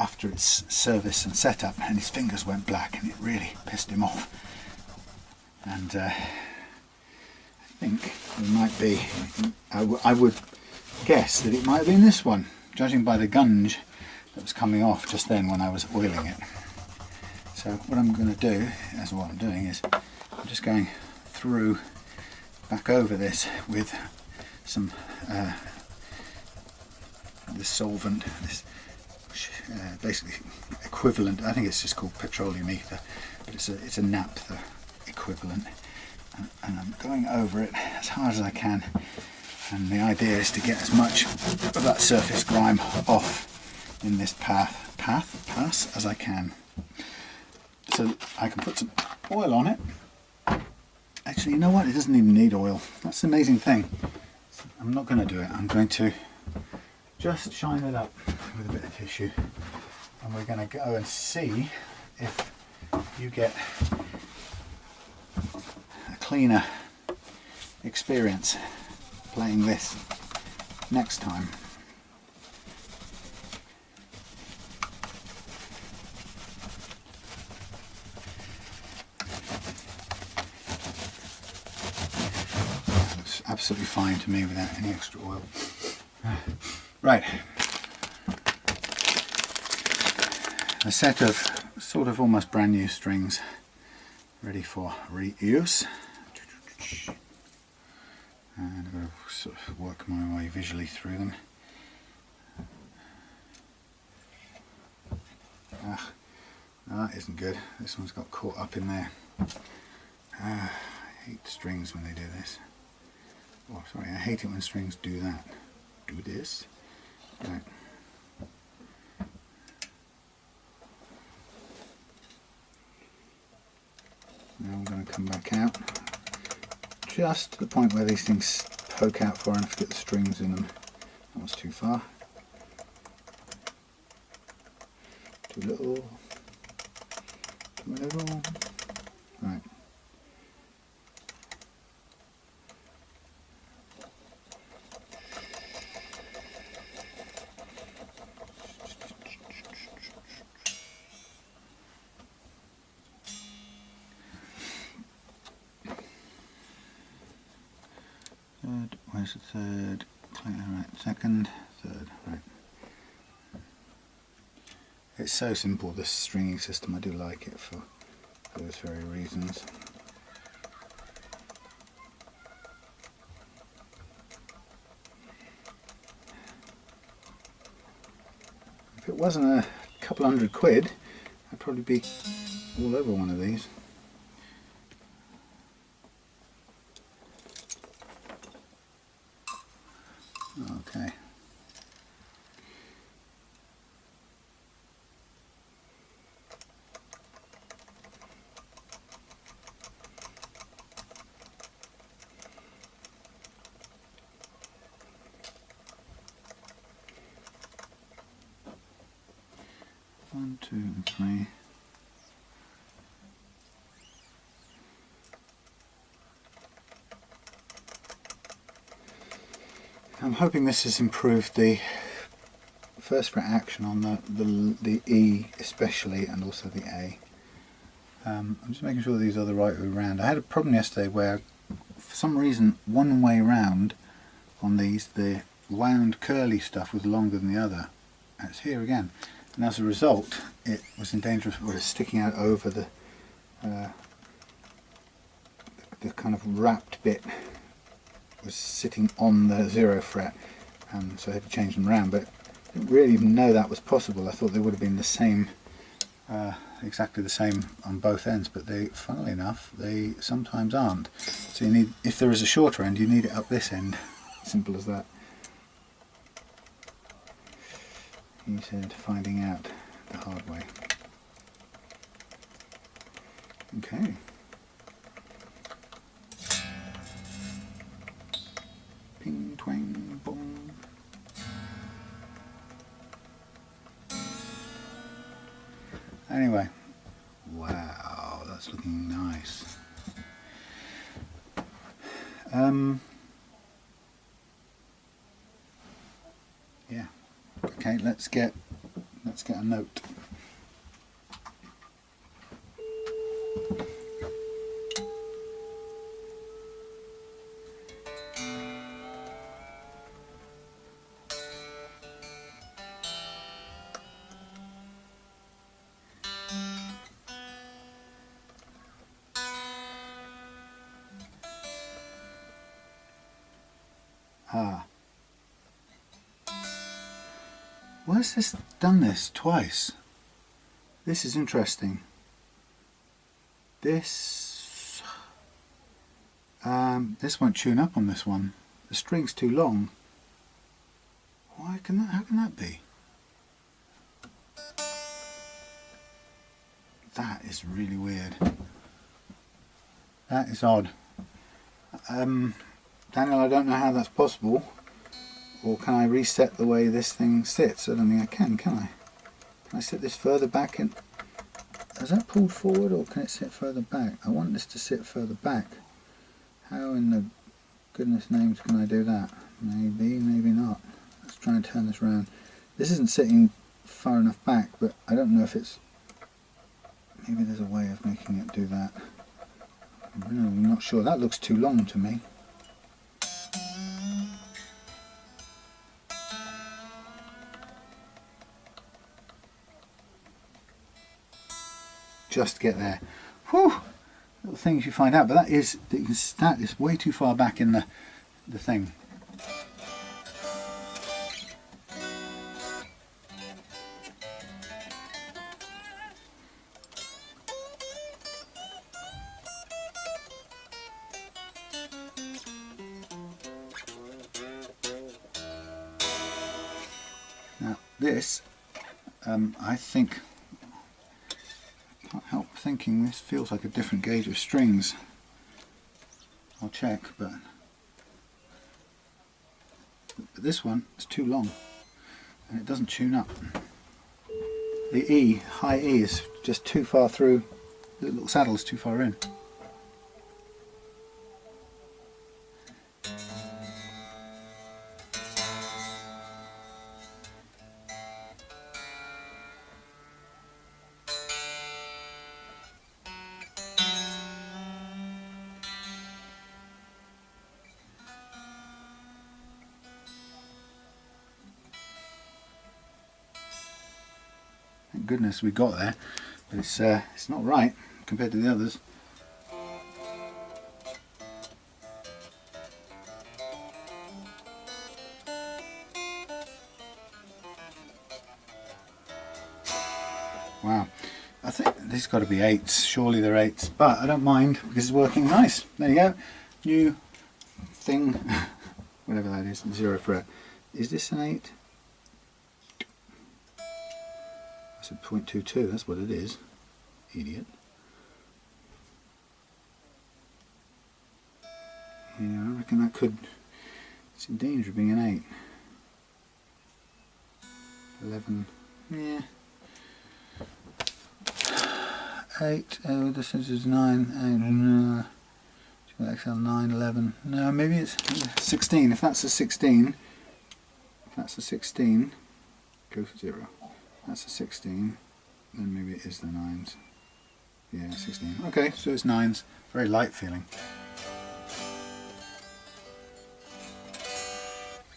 after its service and setup, and his fingers went black, and it really pissed him off. And I think it might be, I would guess that it might have been this one, judging by the gunge that was coming off just then when I was oiling it. So what I'm going to do, as what I'm doing, is I'm just going through back over this with some this solvent, this basically equivalent. I think it's just called petroleum ether, but it's a naphtha equivalent, and I'm going over it as hard as I can. And the idea is to get as much of that surface grime off in this pass as I can, so that I can put some oil on it. Actually, you know what? It doesn't even need oil. That's the amazing thing. I'm not going to do it. I'm going to just shine it up with a bit of tissue, and we're going to go and see if you get a cleaner experience playing this next time. That looks absolutely fine to me without any extra oil. Right, a set of sort of almost brand new strings ready for reuse, and I'm going to sort of work my way visually through them. No, that isn't good. This one's got caught up in there. I hate strings when they do this. Oh, sorry, I hate it when strings do that. Do this. Right. Now I'm going to come back out just to the point where these things poke out far enough to get the strings in them. That was too far. Too little. Too little. Right. Third, where's the third? Right, second, third, right. It's so simple, this stringing system. I do like it for those very reasons. If it wasn't a couple £100, I'd probably be all over one of these. Okay. One, two, and three. I'm hoping this has improved the first fret action on the E especially, and also the A. I'm just making sure these are the right way round. I had a problem yesterday where for some reason one way round on these the wound curly stuff was longer than the other. And it's here again, and as a result it was in danger of sticking out over the kind of wrapped bit was sitting on the 0 fret, and so I had to change them around, but I didn't really even know that was possible. I thought they would have been the same, exactly the same on both ends, but they, funnily enough, they sometimes aren't. So you need, if there is a shorter end, you need it up this end. Simple as that. He said finding out the hard way. Okay. Ping, twang, boom. Anyway, wow, that's looking nice. Yeah. Okay, let's get a note. Why has this done this twice? This is interesting. This won't tune up on this one. The string's too long. Why can that? How can that be? That is really weird. That is odd. Daniel, I don't know how that's possible. Or can I reset the way this thing sits? I don't think I can I? Can I sit this further back? And is that pulled forward, or can it sit further back? I want this to sit further back. How in the goodness names can I do that? Maybe, maybe not. Let's try and turn this around. This isn't sitting far enough back, but I don't know if it's... Maybe there's a way of making it do that. I'm not sure. That looks too long to me. Just get there. Whew! Little things you find out, but that is way too far back in the thing. Now this, I think, can't help thinking this feels like a different gauge of strings. I'll check, but this one is too long and it doesn't tune up. The E, high E, is just too far through, the little saddle is too far in. Thank goodness we got there, but it's not right compared to the others. Wow, I think this has got to be 8s, surely they're 8s, but I don't mind because it's working nice. There you go, new thing, whatever that is, 0 fret. Is this an 8? I said 0.22, that's what it is, idiot. Yeah, I reckon that could, it's in danger of being an 8. 11, yeah. 8, oh, this is 9, 8, XL 9, 11, no, maybe it's 16, if that's a 16, go for 0. That's a 16, then maybe it is the 9s. Yeah, 16. Okay, so it's 9s. Very light feeling.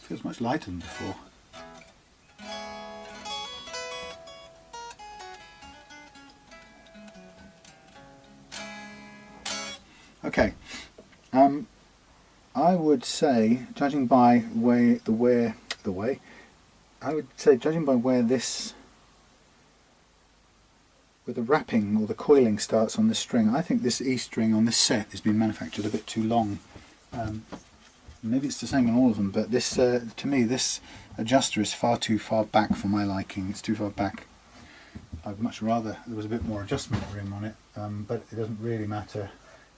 Feels much lighter than before. Okay, I would say, judging by judging by where this, where the wrapping or the coiling starts on this string, I think this E string on this set has been manufactured a bit too long. Maybe it's the same on all of them, but this, to me, this adjuster is far too far back for my liking. It's too far back. I'd much rather there was a bit more adjustment room on it, but it doesn't really matter.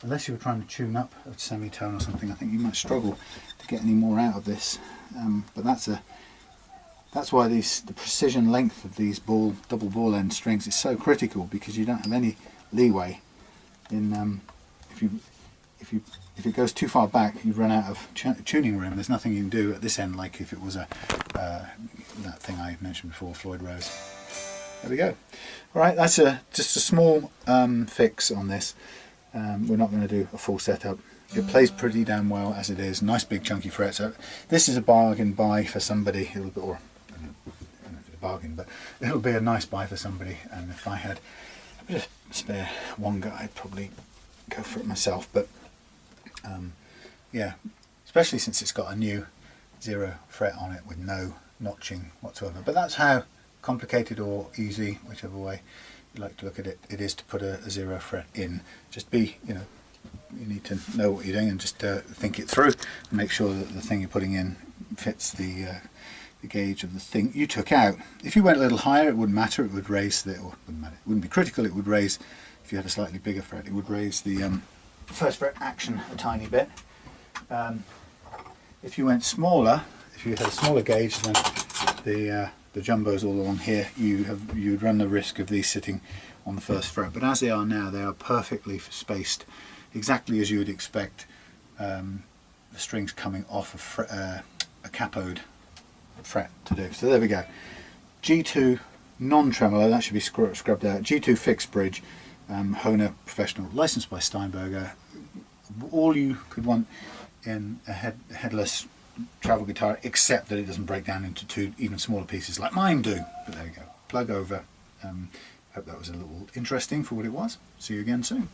Unless you were trying to tune up a semitone or something, I think you might struggle to get any more out of this. But that's why the precision length of these double ball end strings is so critical, because you don't have any leeway in if it goes too far back, you run out of tuning room. There's nothing you can do at this end, like if it was that thing I mentioned before, Floyd Rose. There we go. All right, that's just a small fix on this. We're not going to do a full setup. It plays pretty damn well as it is. Nice big chunky frets. So this is a bargain buy for somebody. I don't know if it's a bargain, but it'll be a nice buy for somebody. And if I had a bit of spare wonga, I'd probably go for it myself. But yeah, especially since it's got a new 0 fret on it with no notching whatsoever. But that's how complicated or easy, whichever way you like to look at it, it is to put a 0 fret in. Just be, you need to know what you're doing and just think it through and make sure that the thing you're putting in fits the gauge of the thing you took out. If you went a little higher, it wouldn't matter, it would raise the, or wouldn't matter, it wouldn't be critical, it would raise, if you had a slightly bigger fret, it would raise the first fret action a tiny bit. If you went smaller, if you had a smaller gauge, then the jumbos all along here, you would run the risk of these sitting on the first fret. But as they are now, they are perfectly spaced, exactly as you would expect the strings coming off a cathode fret to do. So there we go. G2 non-tremolo, that should be scrubbed out. G2 fixed bridge, Hohner professional, licensed by Steinberger. All you could want in a headless travel guitar, except that it doesn't break down into two even smaller pieces like mine do. But there you go. Plug over. Hope that was a little interesting for what it was. See you again soon.